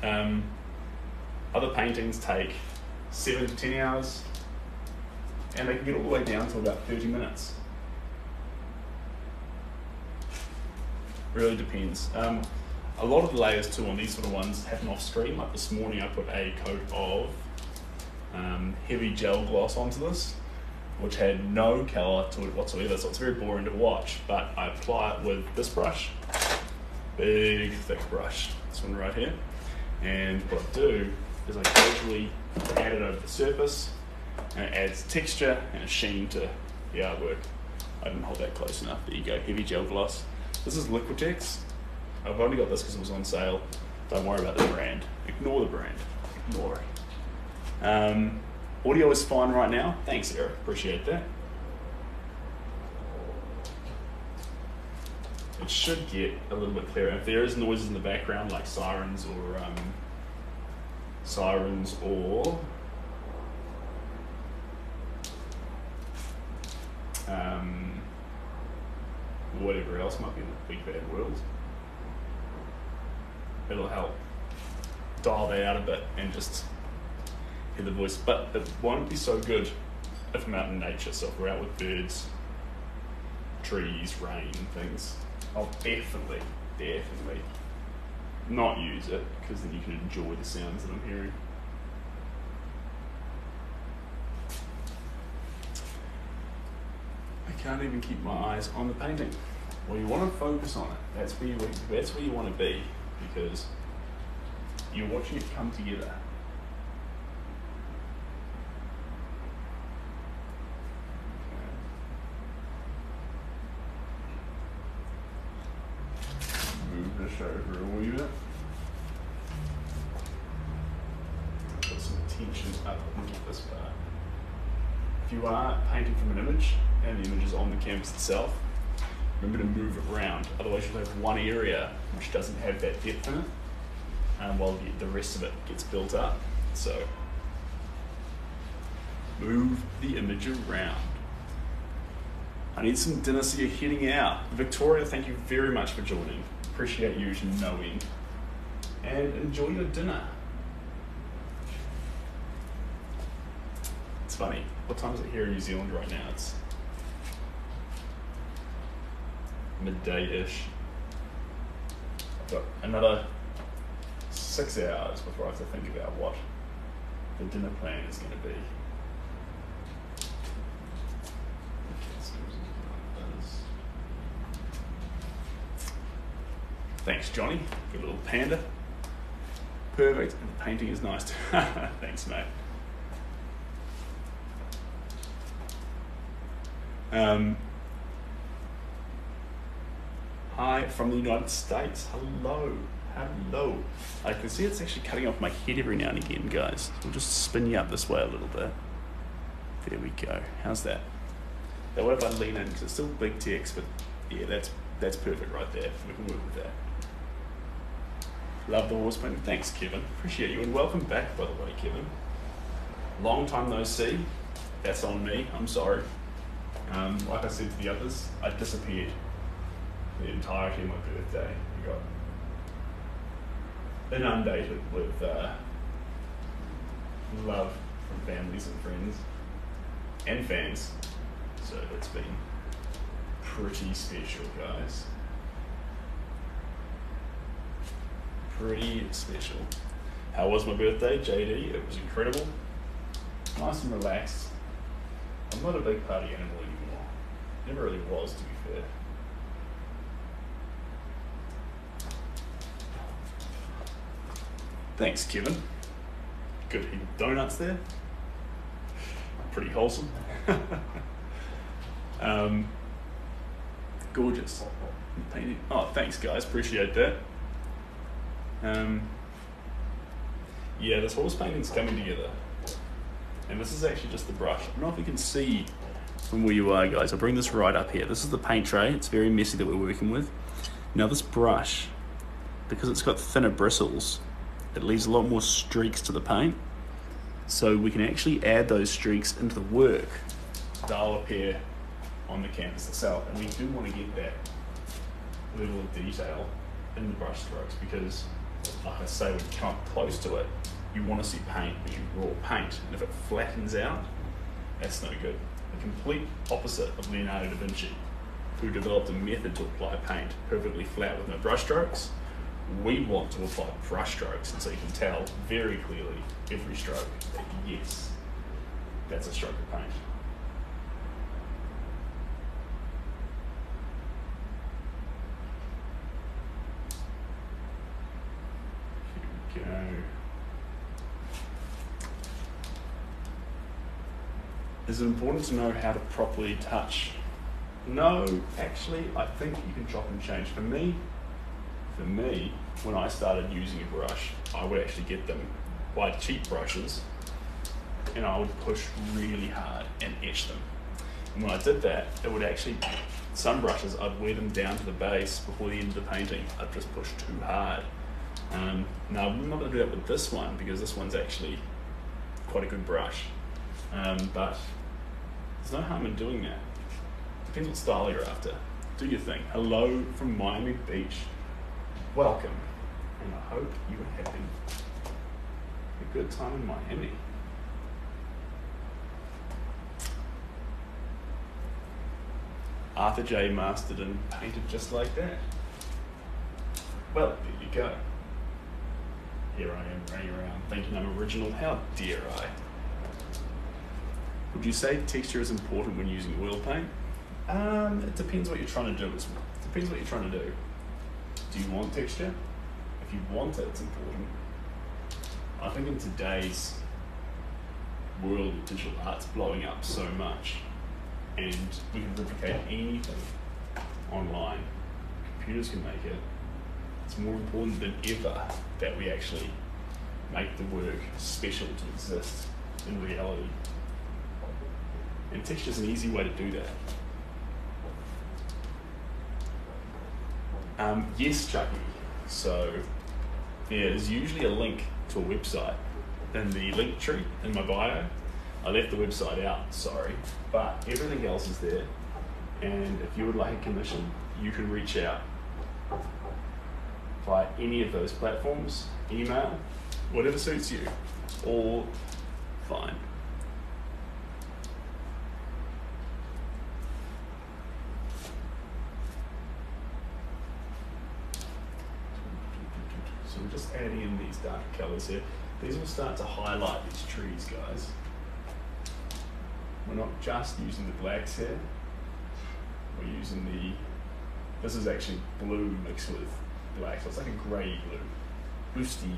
Other paintings take 7 to 10 hours. And they can get all the way down to about 30 minutes. Really depends. A lot of the layers too on these sort of ones happen off screen. Like this morning I put a coat of heavy gel gloss onto this, which had no colour to it whatsoever, so it's very boring to watch. But I apply it with this brush, big thick brush, this one right here. And what I do is I gradually add it over the surface, And it adds texture and a sheen to the artwork. I didn't hold that close enough. There you go, heavy gel gloss. This is Liquitex. I've only got this because it was on sale. Don't worry about the brand. Ignore the brand. Ignore it. Audio is fine right now. Thanks, Eric. Appreciate that. It should get a little bit clearer. If there is noises in the background, like sirens or whatever else might be in the big bad world, it'll help dial that out a bit and just hear the voice. But it won't be so good if I'm out in nature. So if we're out with birds, trees, rain, things, I'll definitely not use it, because then you can enjoy the sounds that I'm hearing. I can't even keep my eyes on the painting. Well, you want to focus on it. That's where you want to be, because you're watching it come together. Move this over a wee bit. Put some tension up into this bar. If you are painting from an image and the image is on the canvas itself, remember to move it around. Otherwise you'll have one area which doesn't have that depth in it, while the rest of it gets built up. So move the image around. I need some dinner, so you're heading out. Victoria, thank you very much for joining. Appreciate you knowing. And enjoy your dinner. It's funny. What time is it here in New Zealand right now? It's midday-ish. I've got another 6 hours before I have to think about what the dinner plan is going to be. Thanks, Johnny. Good little panda. Perfect. And the painting is nice too. Thanks, mate. Hi from the United States. Hello. Hello. I can see it's actually cutting off my head every now and again, guys. We'll just spin you up this way a little bit. There we go. How's that? Now what if I lean in? Because it's still big text, but yeah, that's perfect right there. We can work with that. Love the horse painting. Thanks, Kevin. Appreciate you. And welcome back, by the way, Kevin. Long time no see. That's on me. I'm sorry. Like I said to the others, I disappeared the entirety of my birthday. We got inundated with love from families and friends and fans. So it's been pretty special, guys. Pretty special. How was my birthday, JD? It was incredible. Nice and relaxed. I'm not a big party animal anymore. Never really was, to be fair. Thanks, Kevin. Good heap of donuts there. Pretty wholesome. Gorgeous. Painting. Oh, thanks, guys. Appreciate that. Yeah, this horse painting's coming together. And this is actually just the brush. I don't know if you can see from where you are, guys. I'll bring this right up here. This is the paint tray. It's very messy that we're working with. Now this brush, because it's got thinner bristles, it leaves a lot more streaks to the paint. So we can actually add those streaks into the work. They'll appear on the canvas itself. And we do want to get that level of detail in the brush strokes, because like I say, when you come up close to it, you want to see paint, but you raw paint, and if it flattens out, that's no good. The complete opposite of Leonardo da Vinci, who developed a method to apply paint perfectly flat with no brush strokes. We want to apply brush strokes, and so you can tell very clearly every stroke that yes, that's a stroke of paint. Here we go. Is it important to know how to properly touch? No, actually, I think you can chop and change. For me, when I started using a brush, I would actually get them by cheap brushes, and I would push really hard and etch them. And when I did that, it would actually, some brushes, I'd wear them down to the base before the end of the painting. I'd just push too hard. Now, I'm not going to do that with this one, because this one's actually quite a good brush. But there's no harm in doing that. Depends what style you're after. Do your thing. Hello from Miami Beach. Welcome. And I hope you are having a good time in Miami. Arthur J. Masterton painted just like that. Well, there you go. Here I am running around thinking I'm original. How dare I? Would you say texture is important when using oil paint? It depends what you're trying to do. It depends what you're trying to do. Do you want texture? If you want it, it's important. I think in today's world, digital art's blowing up so much, and we can replicate anything online. Computers can make it. It's more important than ever that we actually make the work special to exist in reality. And texture is an easy way to do that. Yes, Chucky. So there's usually a link to a website in the link tree in my bio. I left the website out, sorry, but everything else is there. And if you would like a commission, you can reach out via any of those platforms, email, whatever suits you, or fine. So we're just adding in these darker colours here. These will start to highlight these trees, guys. We're not just using the blacks here. We're using this is actually blue mixed with black, so it's like a grey blue. Blue steel,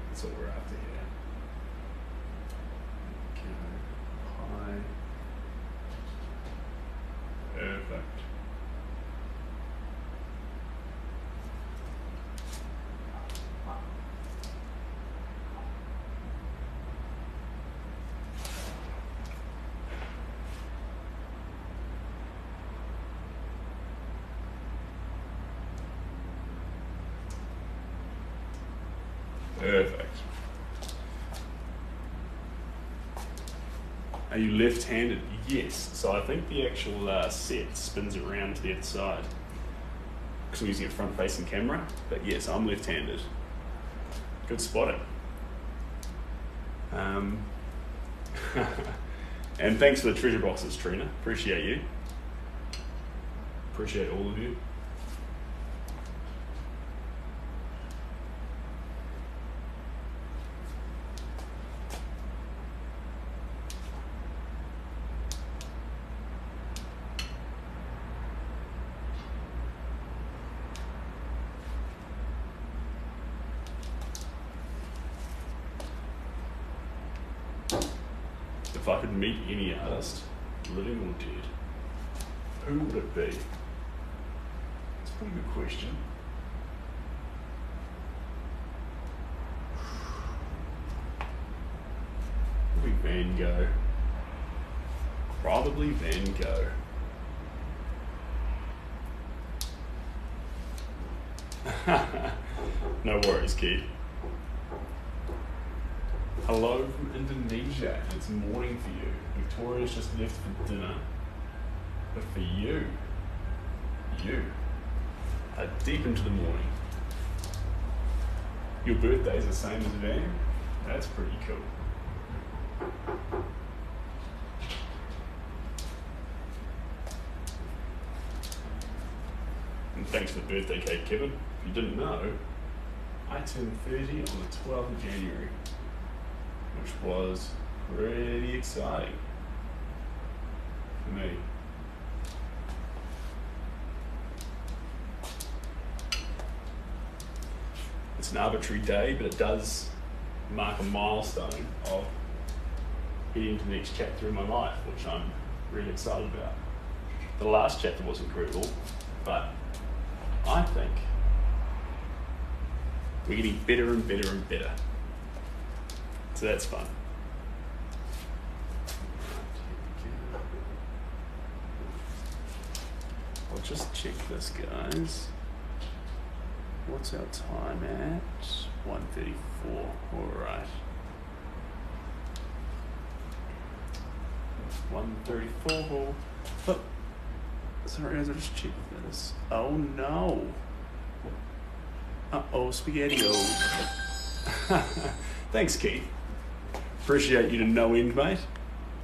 that's what we're after here. Okay, high. Perfect. Perfect. Are you left-handed? Yes. So I think the actual set spins around to the other side because I'm using a front-facing camera. But yes, I'm left-handed. Good spotting. And thanks for the treasure boxes, Trina. Appreciate you. Appreciate all of you. If I could meet any artist, living or dead, who would it be? It's a pretty good question. Probably Van Gogh. Probably Van Gogh. No worries, Keith. Hello from Indonesia. It's morning for you. Victoria's just left for dinner. But for you are deep into the morning. Your birthday's the same as Van? That's pretty cool. And thanks for the birthday cake, Kevin. If you didn't know, I turned 30 on the 12th of January. Which was pretty exciting for me. It's an arbitrary day, but it does mark a milestone of heading into the next chapter in my life, which I'm really excited about. The last chapter was incredible, but I think we're getting better and better and better. So that's fun. I'll just check this, guys. What's our time at? 1:34. All right. 1:34. Oh, sorry, guys. I just checked this. Oh no. Uh-oh, SpaghettiOs. Thanks, Keith. Appreciate you to no end, mate.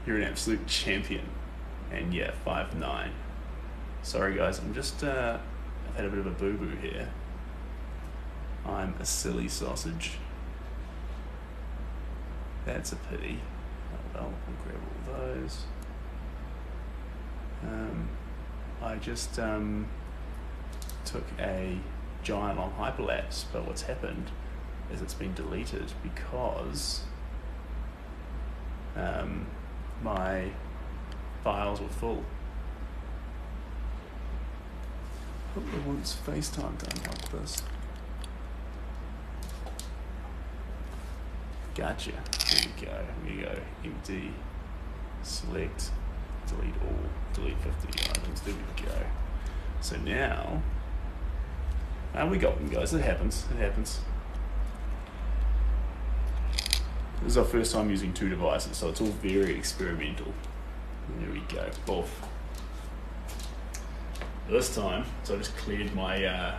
You're an absolute champion. And yeah, 5'9". Sorry, guys. I'm just I've had a bit of a boo-boo here. I'm a silly sausage. That's a pity. Oh well, we'll grab all those. I just took a giant long hyperlapse, but what's happened is it's been deleted because my files were full. Hope it wants FaceTime to unlock this. Gotcha. Here we go. Here we go. Empty. Select. Delete all. Delete 50 items. There we go. So now, we got them, guys. It happens. It happens. This is our first time using 2 devices, so it's all very experimental. There we go. Both. This time, so I just cleared my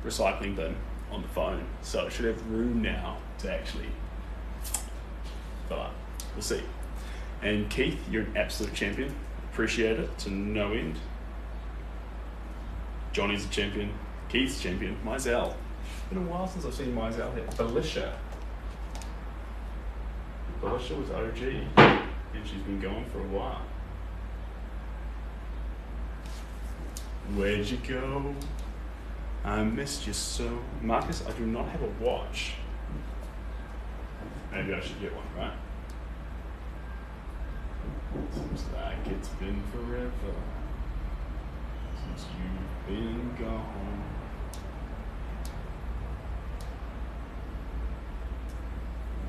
recycling bin on the phone, so I should have room now to actually fill up. We'll see. And Keith, you're an absolute champion. Appreciate it to no end. Johnny's a champion. Keith's champion. Mizell. Been a while since I've seen Mizell here. Felicia. Felicia was OG, and she's been going for a while. Where'd you go? I missed you so. Marcus, I do not have a watch. Maybe I should get one, right? Seems like it's been forever since you've been gone.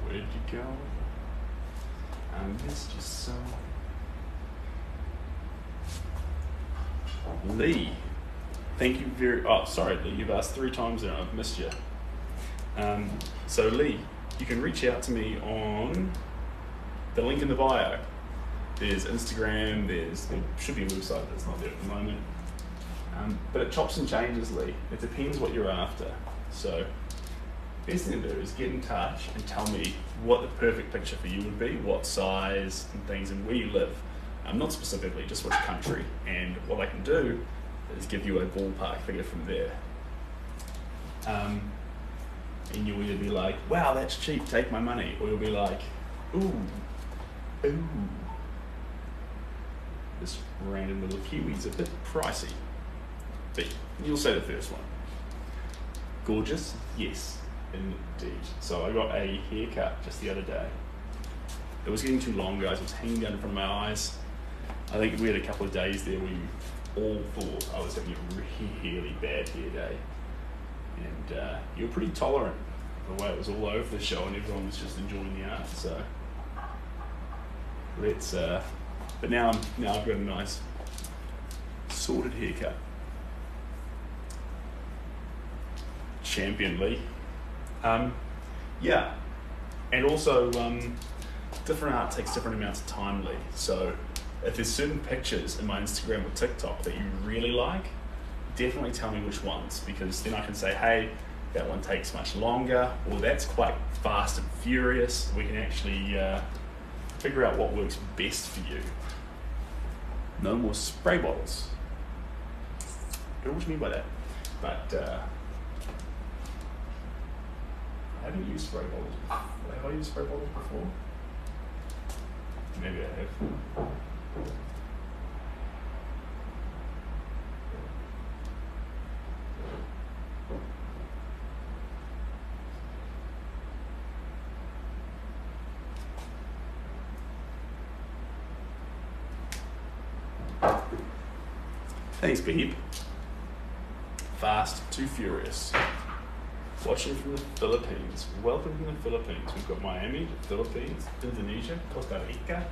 Where'd you go? I missed you so. Lee, thank you very. Oh, sorry, Lee. You've asked 3 times now. I've missed you. So Lee, you can reach out to me on the link in the bio. There's Instagram. There should be a website that's not there at the moment. But it chops and changes, Lee. It depends what you're after. So, best thing to do is get in touch and tell me what the perfect picture for you would be, what size and things, and where you live. Not specifically, just which country. And what I can do is give you a ballpark figure from there. And you'll either be like, wow, that's cheap, take my money. Or you'll be like, ooh, this random little kiwi's a bit pricey. But you'll say the first one. Gorgeous? Yes, indeed. So I got a haircut just the other day. It was getting too long, guys. It was hanging down in front of my eyes. I think we had a couple of days there where you all thought I was having a really bad hair day. And you were pretty tolerant of the way it was all over the show and everyone was just enjoying the art. So let's, but now I've got a nice sorted haircut. Champion Lee. Yeah, and also different art takes different amounts of time, Lee. So if there's certain pictures in my Instagram or TikTok that you really like, definitely tell me which ones, because then I can say, hey, that one takes much longer, or that's quite fast and furious. We can actually figure out what works best for you. No more spray bottles. I don't know what you mean by that, but I haven't used spray bottles before. Have I used spray bottles before? Maybe I have. Thanks, Beep. Fast to Furious. Watching from the Philippines. Welcome from the Philippines. We've got Miami, the Philippines, Indonesia, Costa Rica.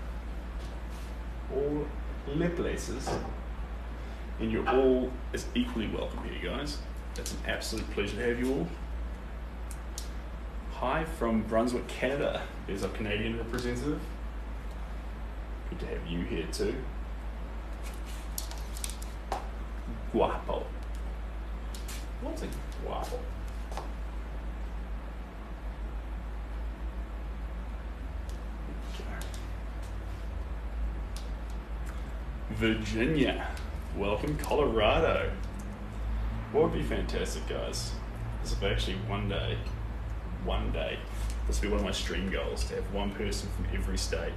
All le places. And you're all as equally welcome here, guys. It's an absolute pleasure to have you all. Hi from Brunswick, Canada. There's our Canadian representative. Good to have you here too. Guapo. What's a guapo? Virginia. Welcome, Colorado. What would be fantastic, guys? This will be actually one day, this will be one of my stream goals, to have one person from every state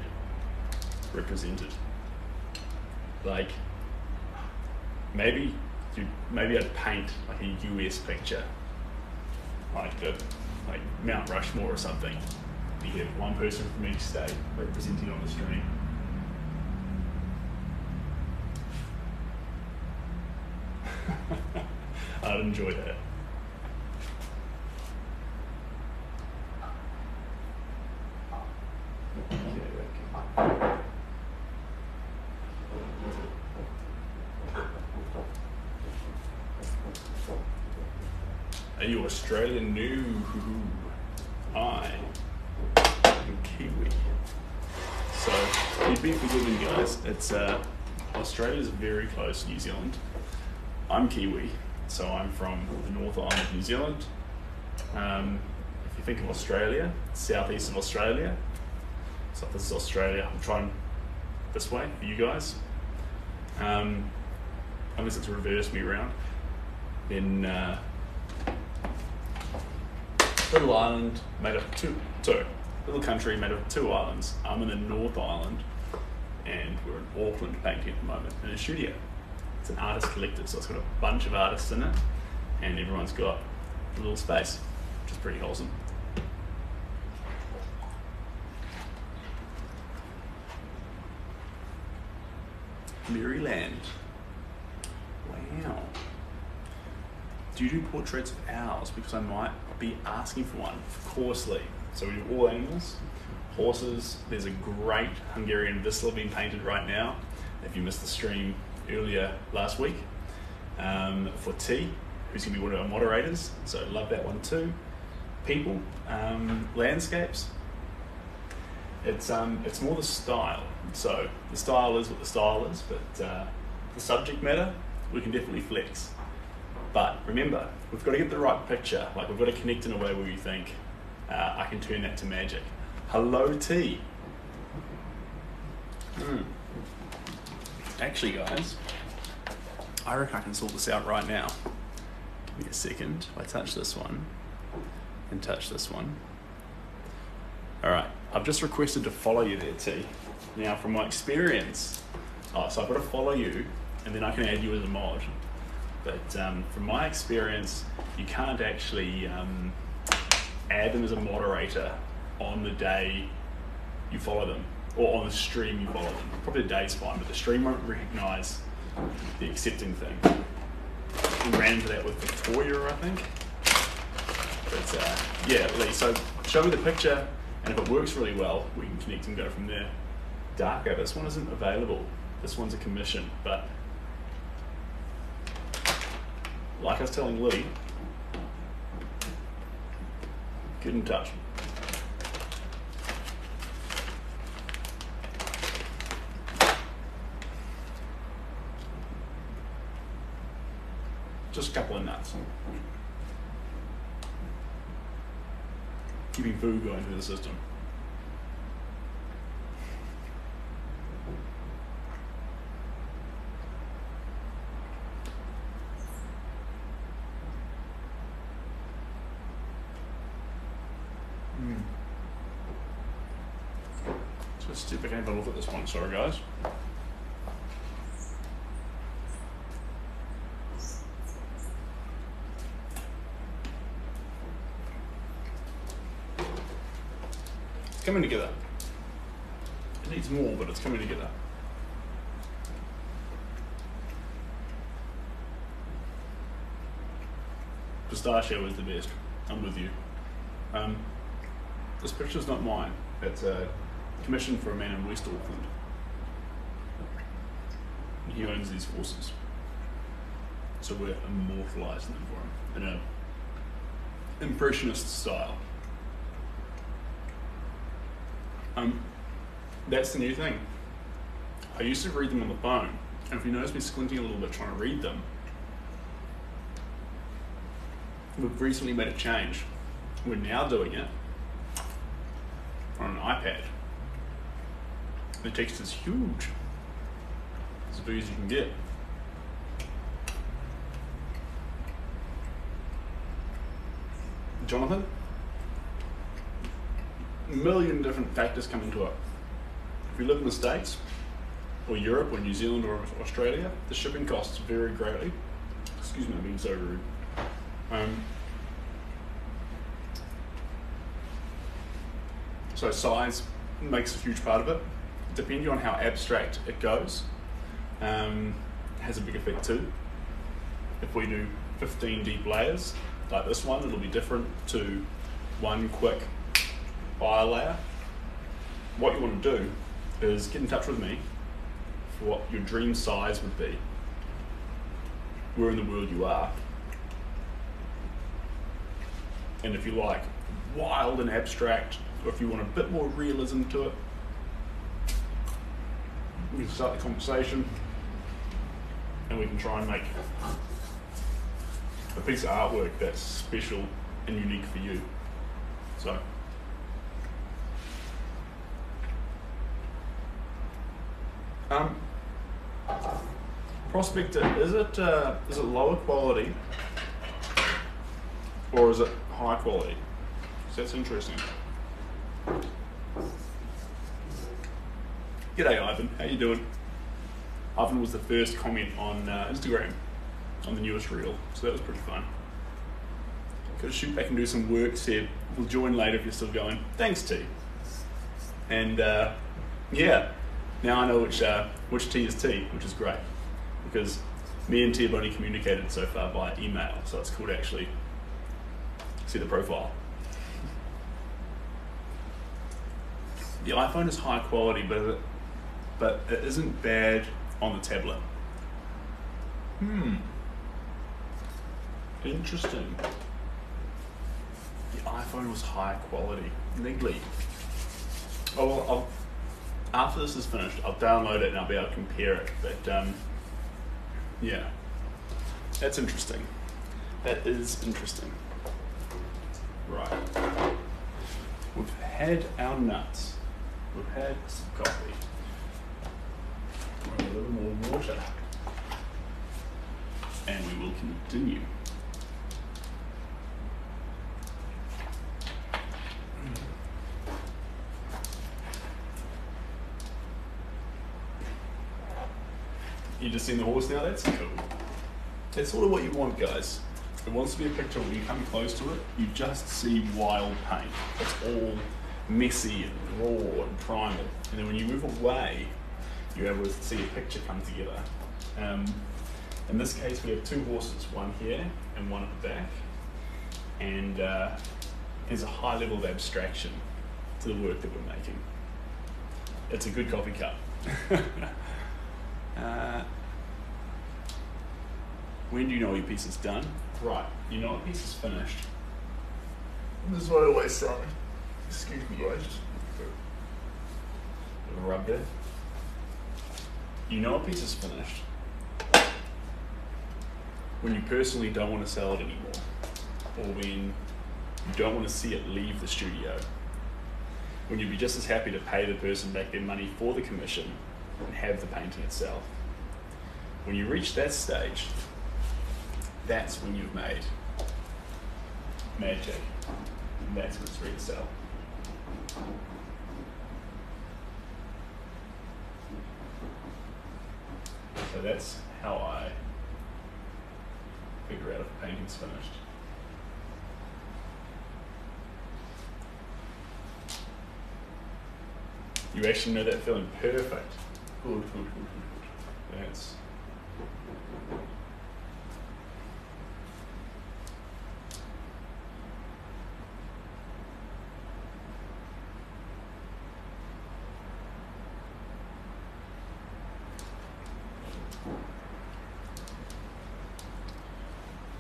represented. Like, maybe I'd paint like a US picture, like Mount Rushmore or something. You have one person from each state representing on the stream. I'd enjoy that. Are you Australian? No. I am Kiwi. So you'd be forgiven, guys. It's Australia's very close to New Zealand. I'm Kiwi, so I'm from the North Island of New Zealand. If you think of Australia, southeast of Australia, so this is Australia. I'm trying this way for you guys. Unless it's reversed me around. Then little island made up of two. Little country made up of two islands. I'm in the North Island, and we're in Auckland painting at the moment in a studio. It's an artist collective, so it's got a bunch of artists in it, and everyone's got a little space, which is pretty wholesome. Maryland. Wow. Do you do portraits of owls? Because I might be asking for one. Of course, Lee. So we do all animals. Horses. There's a great Hungarian Vissla being painted right now. If you missed the stream earlier last week, for T, who's going to be one of our moderators. So love that one too. People, landscapes. It's more the style. So the style is what the style is, but the subject matter we can definitely flex. But remember, we've got to get the right picture. Like, we've got to connect in a way where you think, I can turn that to magic. Hello, T. Actually, guys, I reckon I can sort this out right now. Give me a second. If I touch this one and touch this one. All right, I've just requested to follow you there, T. Now, from my experience, so I've got to follow you, and then I can add you as a mod. But from my experience, you can't actually add them as a moderator on the day you follow them, or on the stream you follow them. Probably the day's fine, but the stream won't recognise the accepting thing. We ran into that with Victoria, I think. But yeah, Lee, so show me the picture, and if it works really well, we can connect and go from there. Darko, this one isn't available. This one's a commission, but like I was telling Lee, get in touch. Just a couple of nuts. Keeping food going through the system. Just see if I can have a look at this one. Sorry, guys. It's coming together. It needs more, but it's coming together. Pistachio is the best. I'm with you. This picture's not mine. It's a commission for a man in West Auckland. He owns these horses. So we're immortalising them for him in an impressionist style. That's the new thing. I used to read them on the phone, and if you notice me squinting a little bit trying to read them, we've recently made a change. We're now doing it on an iPad. The text is huge. As big as you can get. Jonathan? A million different factors come into it. If you live in the States, or Europe, or New Zealand, or Australia, the shipping costs vary greatly. Excuse me, I'm being so rude. So size makes a huge part of it. Depending on how abstract it goes, has a big effect too. If we do 15 deep layers, like this one, it'll be different to one quick fire layer. What you want to do is get in touch with me for what your dream size would be, where in the world you are. And if you like wild and abstract, or if you want a bit more realism to it, we can start the conversation and we can try and make a piece of artwork that's special and unique for you. So, Prospector, is it lower quality or is it high quality? So that's interesting. G'day Ivan, how you doing? Ivan was the first comment on Instagram on the newest reel, so that was pretty fun. Gotta shoot back and do some work, Seb. We'll join later if you're still going. Thanks T. And yeah, now I know which T is T, which is great, because me and T have only communicated so far via email, so it's cool to actually see the profile. The iPhone is high quality, but it isn't bad on the tablet. Interesting. The iPhone was high quality. Niggly. Oh, well, after this is finished, I'll download it and I'll be able to compare it. But yeah, that's interesting. That is interesting. Right. We've had our nuts. We've had some coffee. A little more water. And we will continue. You just seen the horse now? That's cool. That's sort of what you want, guys. It wants to be a picture where you come close to it, you just see wild paint. It's all messy and raw and primal. And then when you move away, you're able to see a picture come together. In this case, we have two horses, one here and one at the back. And there's a high level of abstraction to the work that we're making. It's a good coffee cup. When do you know your piece is done? Right, you know a piece is finished. This is what I always say. Excuse me, guys. Rub there. You know a piece is finished when you personally don't want to sell it anymore, or when you don't want to see it leave the studio, when you'd be just as happy to pay the person back their money for the commission and have the painting itself. When you reach that stage, that's when you've made magic, and that's when it's ready to sell. So that's how I figure out if a painting's finished. You actually know that feeling. Perfect. Good. That's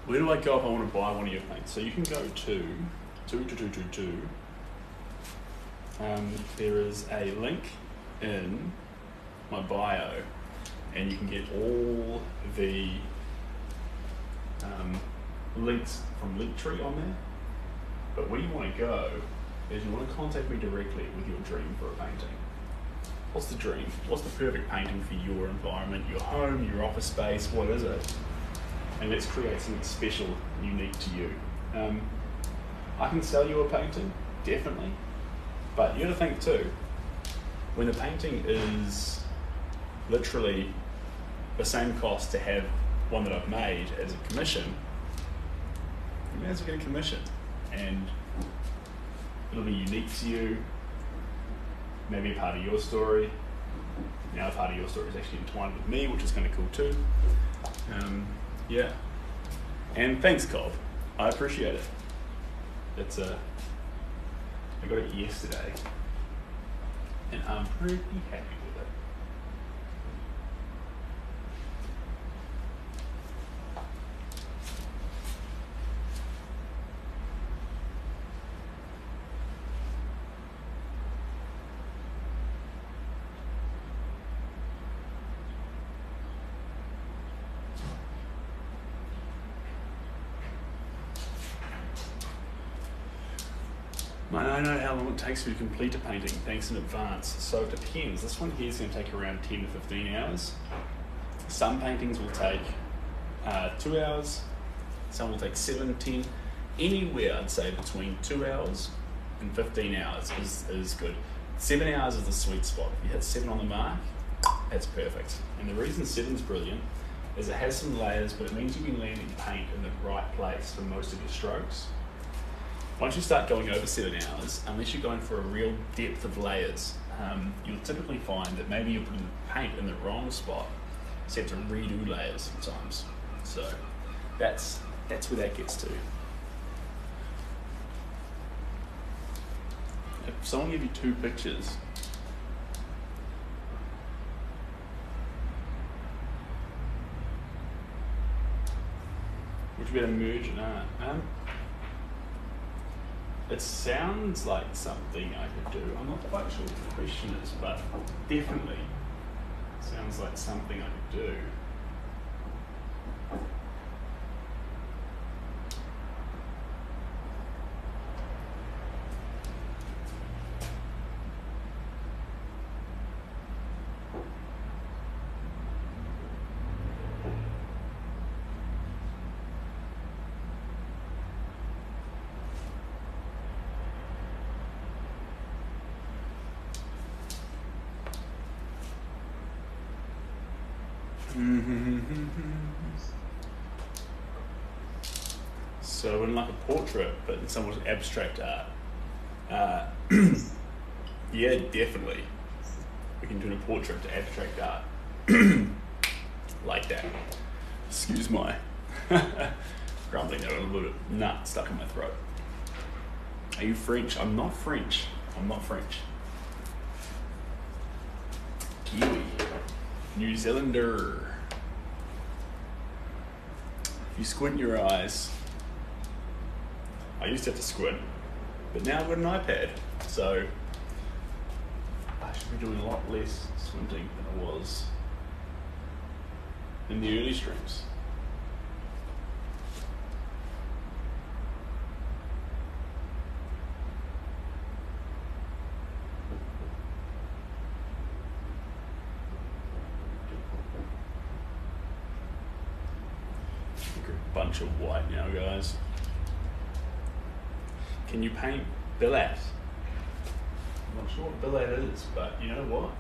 where do I go if I want to buy one of your paints? So you can go to there is a link in my bio, and you can get all the links from Linktree on there. But where you want to go is you want to contact me directly with your dream for a painting. What's the dream? What's the perfect painting for your environment, your home, your office space? What is it? And let's create something special, unique to you. I can sell you a painting, definitely, but you got to think too, when the painting is literally the same cost to have one that I've made as a commission, you may as well get a commission, and it'll be unique to you, maybe a part of your story. Now a part of your story is actually entwined with me, which is kind of cool too. Yeah, and thanks, Cobb. I appreciate it. It's I got it yesterday, and I'm pretty happy with it. I know how long it takes me to complete a painting, thanks in advance. So it depends. This one here is going to take around 10 to 15 hours. Some paintings will take 2 hours, some will take 7, 10. Anywhere, I'd say, between 2 hours and 15 hours is good. 7 hours is the sweet spot. If you hit 7 on the mark, that's perfect. And the reason 7's brilliant is it has some layers, but it means you've been landing paint in the right place for most of your strokes. Once you start going over 7 hours, unless you're going for a real depth of layers, you'll typically find that maybe you're putting the paint in the wrong spot, so you have to redo layers sometimes. So that's where that gets to. If someone gave you 2 pictures, would you better merge an art? It sounds like something I could do. I'm not quite sure what the question is, but definitely sounds like something I could do. So in like a portrait, but in somewhat abstract art. Yeah, definitely. We can do a portrait to abstract art. Like that. Excuse my grumbling there, a little bit of nut stuck in my throat. Are you French? I'm not French. I'm not French. Kiwi. New Zealander. If you squint your eyes, I used to have to squint, but now I've got an iPad, so I should be doing a lot less squinting than I was in the early streams. Bunch of white now, guys. Can you paint billet? I'm not sure what billet is, but you know what?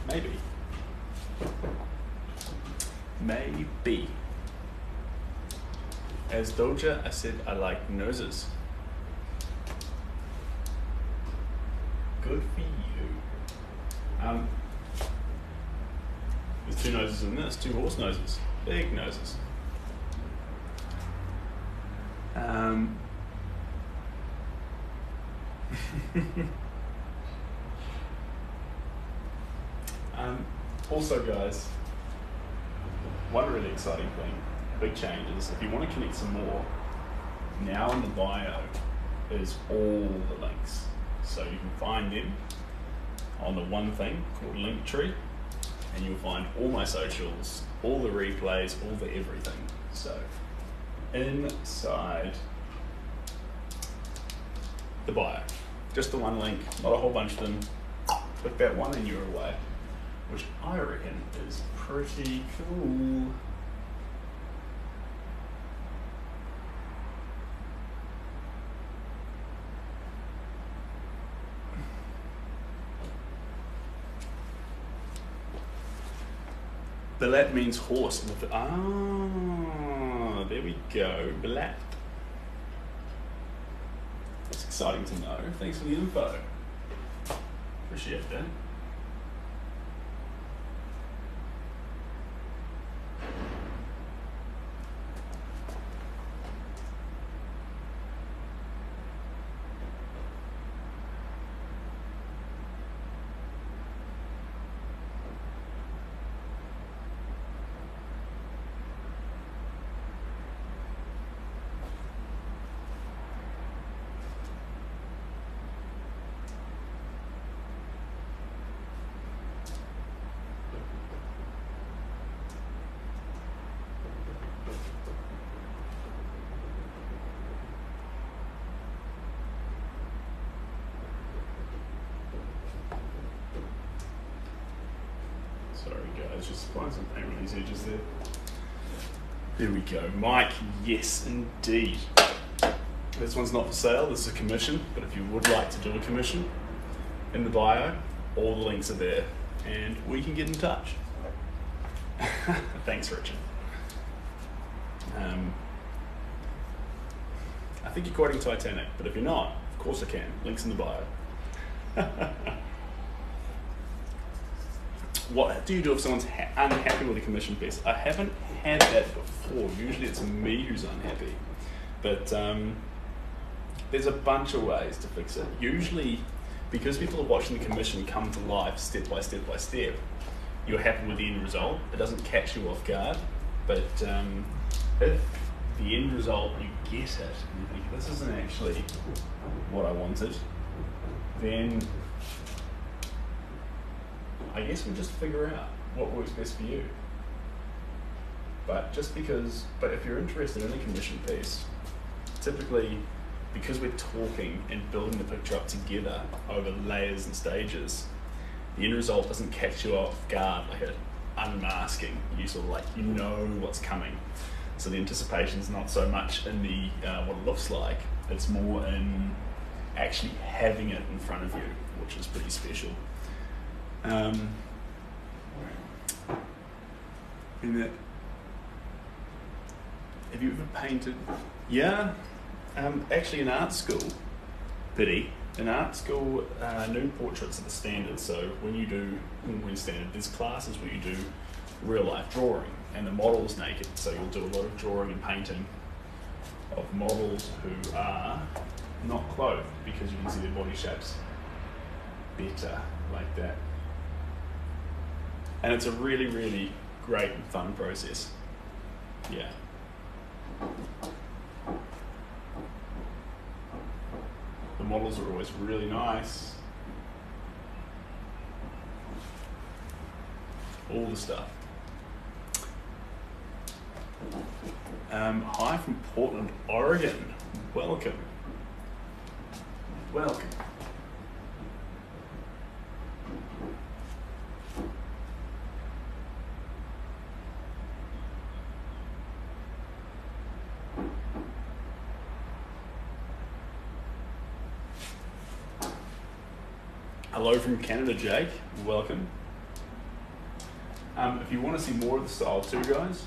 Maybe. Maybe. As Doja, I said I like noses. Good for you. There's 2 noses in this, 2 horse noses. Big noses. Also, guys, one really exciting thing big changes, if you want to connect some more, now in the bio is all the links. So you can find them on the one thing called Linktree, and you'll find all my socials, all the replays, all the everything. So inside the bio, just the one link, not a whole bunch of them. Click that one and you're away, which I reckon is pretty cool. Balat means horse. Ah, there we go. Balat. That's exciting to know. Thanks for the info. Appreciate that. Sorry guys, just applying some paint on these edges there. There we go. Mike, yes indeed. This one's not for sale, this is a commission, but if you would like to do a commission, in the bio, all the links are there, and we can get in touch. Thanks, Richard. I think you're quoting Titanic, but if you're not, of course I can. Links in the bio. What do you do if someone's unhappy with a commission piece? I haven't had that before. Usually it's me who's unhappy. But there's a bunch of ways to fix it. Usually, because people are watching the commission come to life step by step by step, you're happy with the end result. It doesn't catch you off guard. But if the end result, you get it, and you think, this isn't actually what I wanted, then I guess we just figure out what works best for you. But if you're interested in a commission piece, typically, because we're talking and building the picture up together over layers and stages, the end result doesn't catch you off guard like an unmasking. You sort of like, you know what's coming. So the anticipation's not so much in the what it looks like, it's more in actually having it in front of you, which is pretty special. Have you ever painted? Yeah, actually in art school, in art school, nude portraits are the standard. So when standard, there's classes where you do real life drawing and the model's naked. So you'll do a lot of drawing and painting of models who are not clothed because you can see their body shapes better like that. And it's a really, really great and fun process. Yeah. The models are always really nice. All the stuff. Hi from Portland, Oregon. Welcome. Welcome. Hello from Canada, Jake. Welcome. If you want to see more of the style too, guys,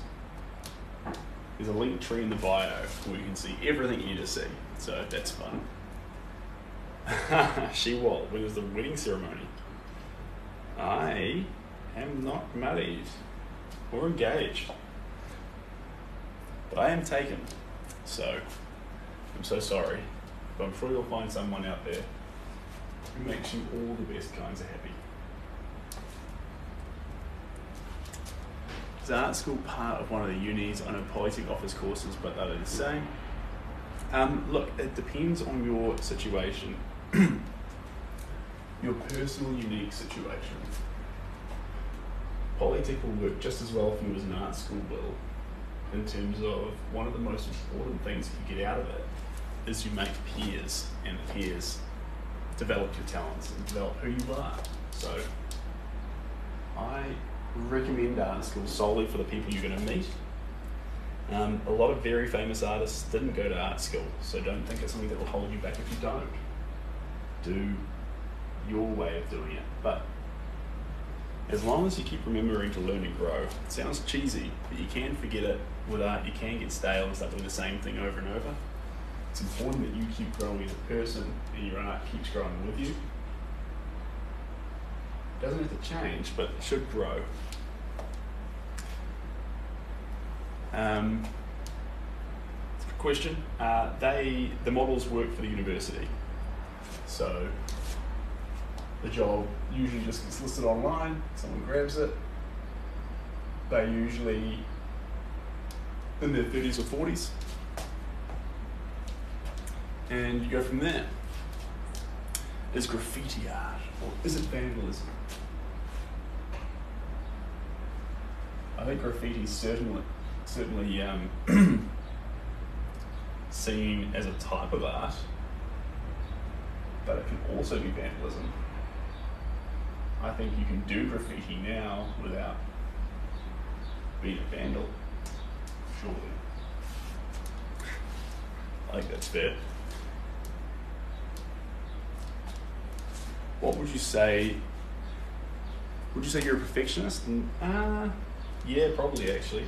there's a link tree in the bio where you can see everything you need to see. So that's fun. She-Walt, when was the wedding ceremony? I am not married or engaged, but I am taken. So I'm so sorry, but I'm sure you'll find someone out there who makes you all the best kinds of happy. Is art school part of one of the unis? I know Polytech offers courses, but they're the same. Look, it depends on your situation, your personal, unique situation. Polytech will work just as well for you as an art school will, in terms of one of the most important things that you get out of it is you make peers, and the peers develop your talents and develop who you are. So I recommend art school solely for the people you're going to meet. A lot of very famous artists didn't go to art school, so don't think it's something that will hold you back if you don't. Do your way of doing it. But as long as you keep remembering to learn and grow, it sounds cheesy, but you can forget it with art. You can get stale and start doing the same thing over and over. It's important that you keep growing as a person and your art keeps growing with you. It doesn't have to change, but it should grow. Question, the models work for the university. So the job usually just gets listed online, someone grabs it. They're usually in their 30s or 40s. And you go from there. Is graffiti art or is it vandalism? I think graffiti is certainly seen as a type of art, but it can also be vandalism. I think you can do graffiti now without being a vandal, surely. I think that's fair. What would you say? Would you say you're a perfectionist? Yeah, probably actually.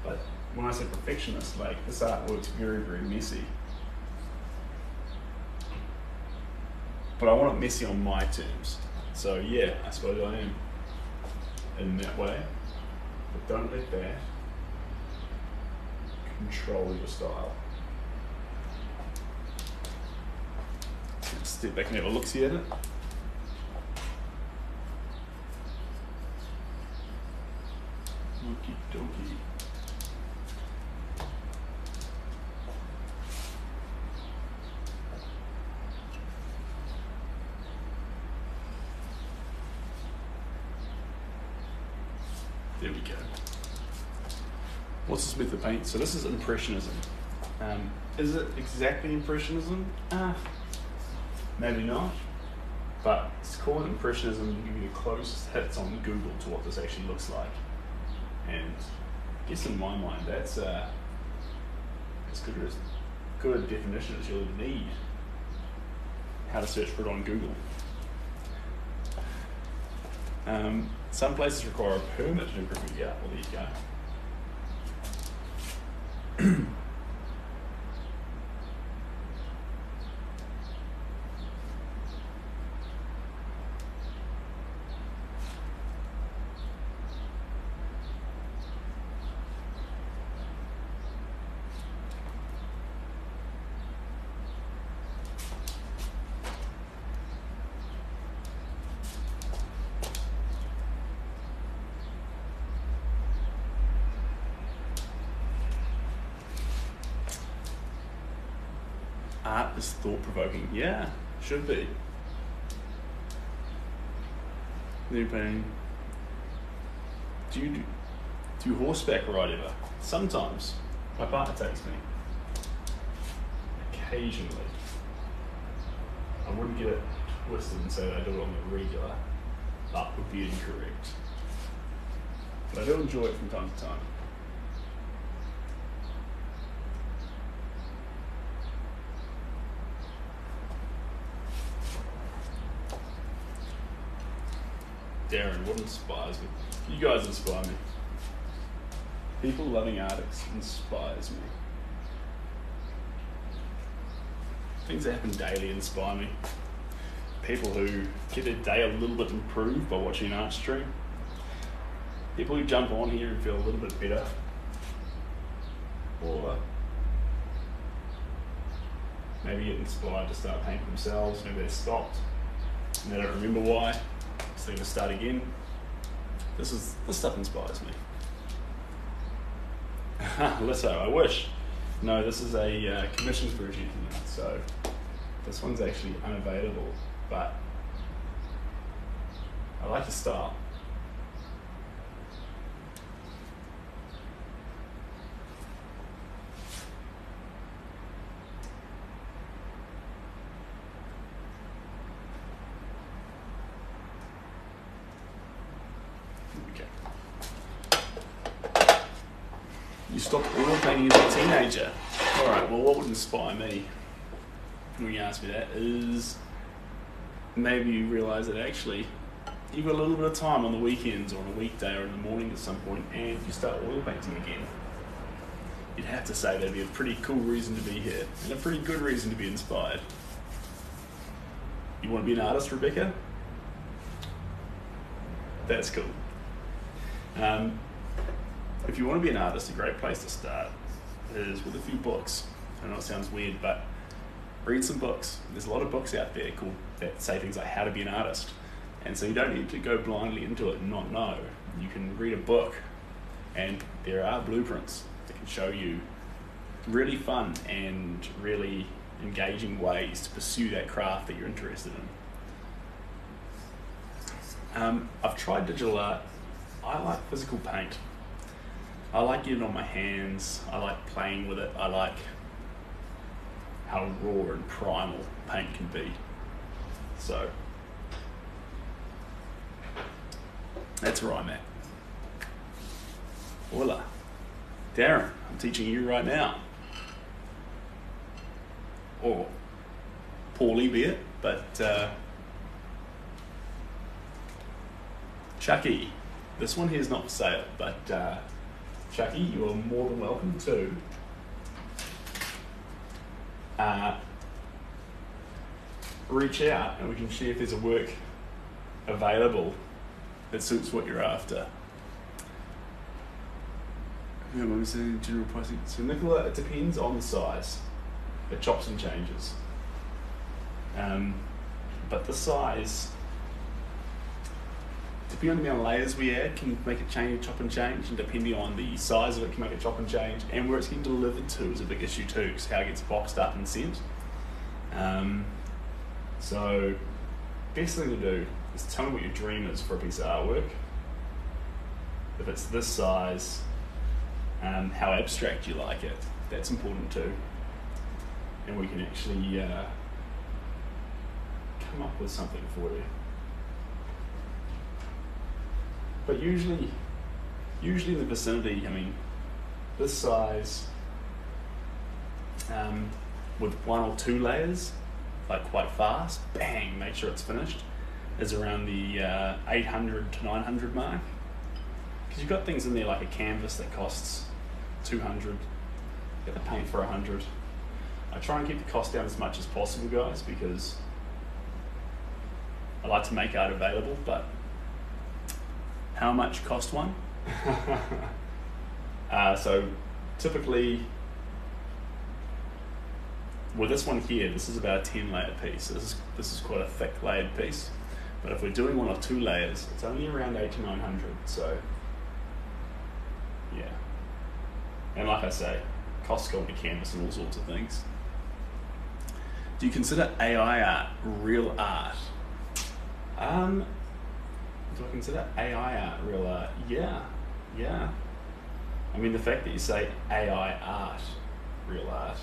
But when I say perfectionist, like this artwork's very, very messy. But I want it messy on my terms. So yeah, I suppose I am in that way. But don't let that control your style. Let's step back and have a look-see at it. Okie dokie. There we go. What's this method of paint? So this is Impressionism. Is it exactly Impressionism? Maybe not. But it's called Impressionism to give you the closest hits on Google to what this actually looks like. And I guess in my mind, that's as good a definition as you'll need. How to search for it on Google. Some places require a permit to do graffiti art. Well, there you go. Art is thought-provoking. Yeah, should be. New painting. Do you horseback ride ever? Sometimes. My partner takes me. Occasionally. I wouldn't get it twisted and say that I do it on the regular. That would be incorrect. But I do enjoy it from time to time. Darren, what inspires me? You guys inspire me. People loving artists inspires me. Things that happen daily inspire me. People who get their day a little bit improved by watching an art stream. People who jump on here and feel a little bit better. Or maybe get inspired to start painting themselves. Maybe they stopped and they don't remember why. So they're going to start again. This stuff inspires me. Litto, I wish. No, this is a commissioned version here, so this one's actually unavailable, but I like the style. You stopped oil painting as a teenager. Alright, well, what would inspire me when you ask me that is maybe you realise that actually you've got a little bit of time on the weekends or on a weekday or in the morning at some point and you start oil painting again. You'd have to say that'd be a pretty cool reason to be here and a pretty good reason to be inspired. You want to be an artist, Rebecca? That's cool. If you want to be an artist, a great place to start is with a few books. I know it sounds weird, but read some books. There's a lot of books out there that say things like how to be an artist. And so you don't need to go blindly into it and not know. You can read a book and there are blueprints that can show you really fun and really engaging ways to pursue that craft that you're interested in. I've tried digital art. I like physical paint. I like getting it on my hands, I like playing with it, I like how raw and primal paint can be. So, that's where I'm at. Voila. Darren, I'm teaching you right now. Or, poorly be it, but Chucky, this one here is not for sale, but Chucky, you are more than welcome to reach out and we can see if there's a work available that suits what you're after. General pricing. So Nicola, it depends on the size. It chops and changes. But the size, depending on the amount of layers we add, can make it change, chop and change, and depending on the size of it can make it chop and change, and where it's getting delivered to is a big issue too, because how it gets boxed up and sent. So, best thing to do is tell me what your dream is for a piece of artwork. If it's this size, how abstract you like it, that's important too. And we can actually come up with something for you. But usually in the vicinity, I mean, this size with 1 or 2 layers, like quite fast, bang, make sure it's finished, is around the 800 to 900 mark. Because you've got things in there like a canvas that costs 200, get the paint for 100. I try and keep the cost down as much as possible, guys, because I like to make art available, but how much cost one? So typically, with this one here, this is about a 10 layer piece. This is quite a thick layered piece. But if we're doing 1 or 2 layers, it's only around 800 to 900. So yeah. And like I say, costs go into canvas and all sorts of things. Do you consider AI art real art? Do I consider AI art real art? Yeah. I mean, the fact that you say AI art, real art,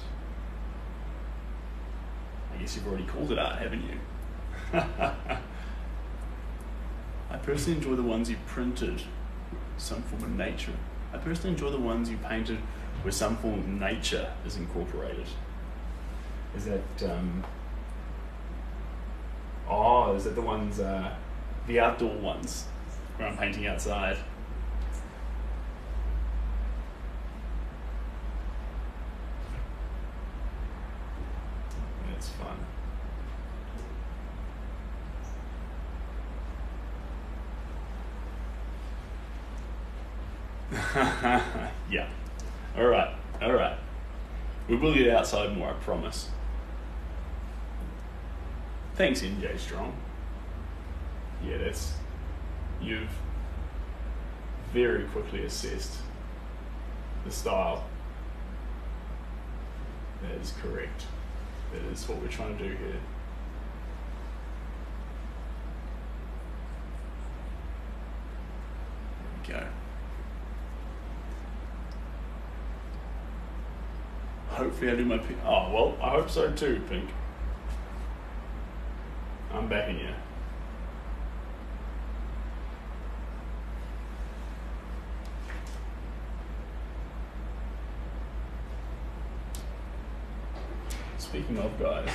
I guess you've already called it art, haven't you? I personally enjoy the ones you printed, some form of nature. I personally enjoy the ones you painted where some form of nature is incorporated. Is that, is that the ones, the outdoor ones, where I'm painting outside? That's fun. Yeah. All right. We will get outside more, I promise. Thanks, NJ Strong. Yeah, you've very quickly assessed the style. That is correct. That is what we're trying to do here. There we go. Hopefully I do my pink. Oh, well, I hope so too, pink. I'm backing you. Speaking of, guys,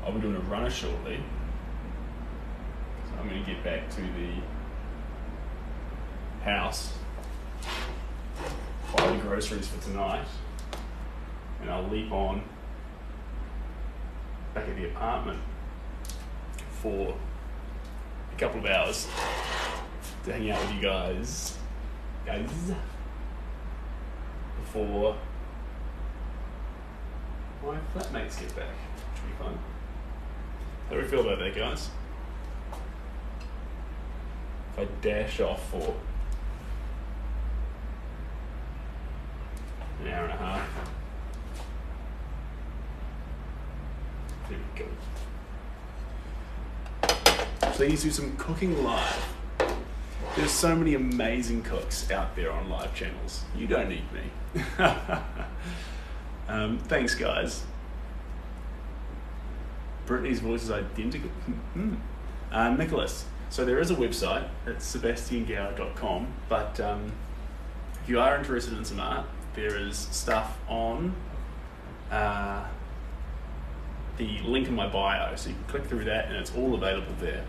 I'll be doing a runner shortly. So I'm going to get back to the house, buy the groceries for tonight, and I'll leap on back at the apartment for a couple of hours to hang out with you guys, before my flatmates get back, which will be fun. How do we feel about that, guys? If I dash off for an hour and a half. There we go. Please do some cooking live. There's so many amazing cooks out there on live channels. You don't need me. Thanks, guys. Brittany's voice is identical. Nicholas, so there is a website, it's sebastiangower.com, but if you are interested in some art, there is stuff on the link in my bio, so you can click through that and it's all available there,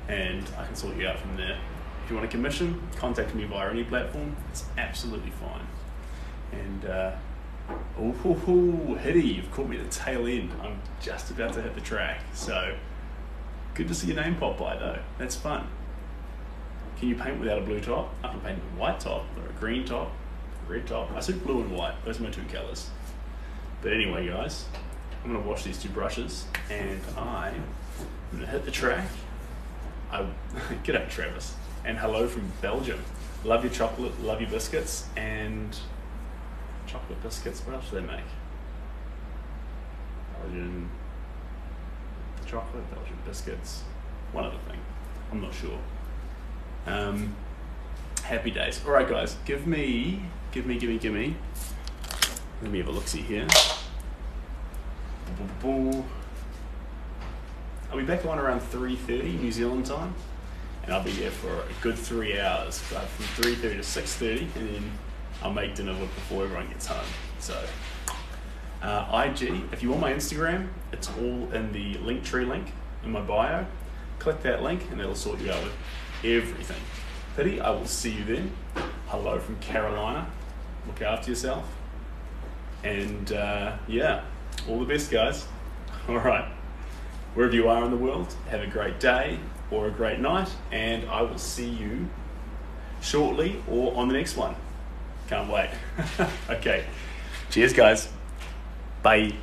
and I can sort you out from there. If you want a commission, contact me via any platform, it's absolutely fine. And Hitty, you've caught me at the tail end. I'm just about to hit the track, so good to see your name pop by though. That's fun. Can you paint without a blue top? I can paint with a white top, or a green top, red top. I said blue and white, those are my two colours. But anyway, guys, I'm going to wash these two brushes, and I'm going to hit the track. G'day, Travis, and hello from Belgium. Love your chocolate, love your biscuits, and chocolate biscuits, what else do they make? Belgian chocolate, Belgian biscuits, one other thing, I'm not sure. Happy days. All right, guys, give me. Let me have a look-see here. I'll be back on around 3:30 New Zealand time, and I'll be there for a good 3 hours, from 3:30 to 6:30, and then I'll make dinner before everyone gets home. So, IG, if you want my Instagram, it's all in the Linktree link in my bio. Click that link and it'll sort you out with everything. Pity, I will see you then. Hello from Carolina. Look after yourself. And yeah, all the best, guys. All right, wherever you are in the world, have a great day or a great night, and I will see you shortly or on the next one. Can't wait. Okay. Cheers, guys. Bye.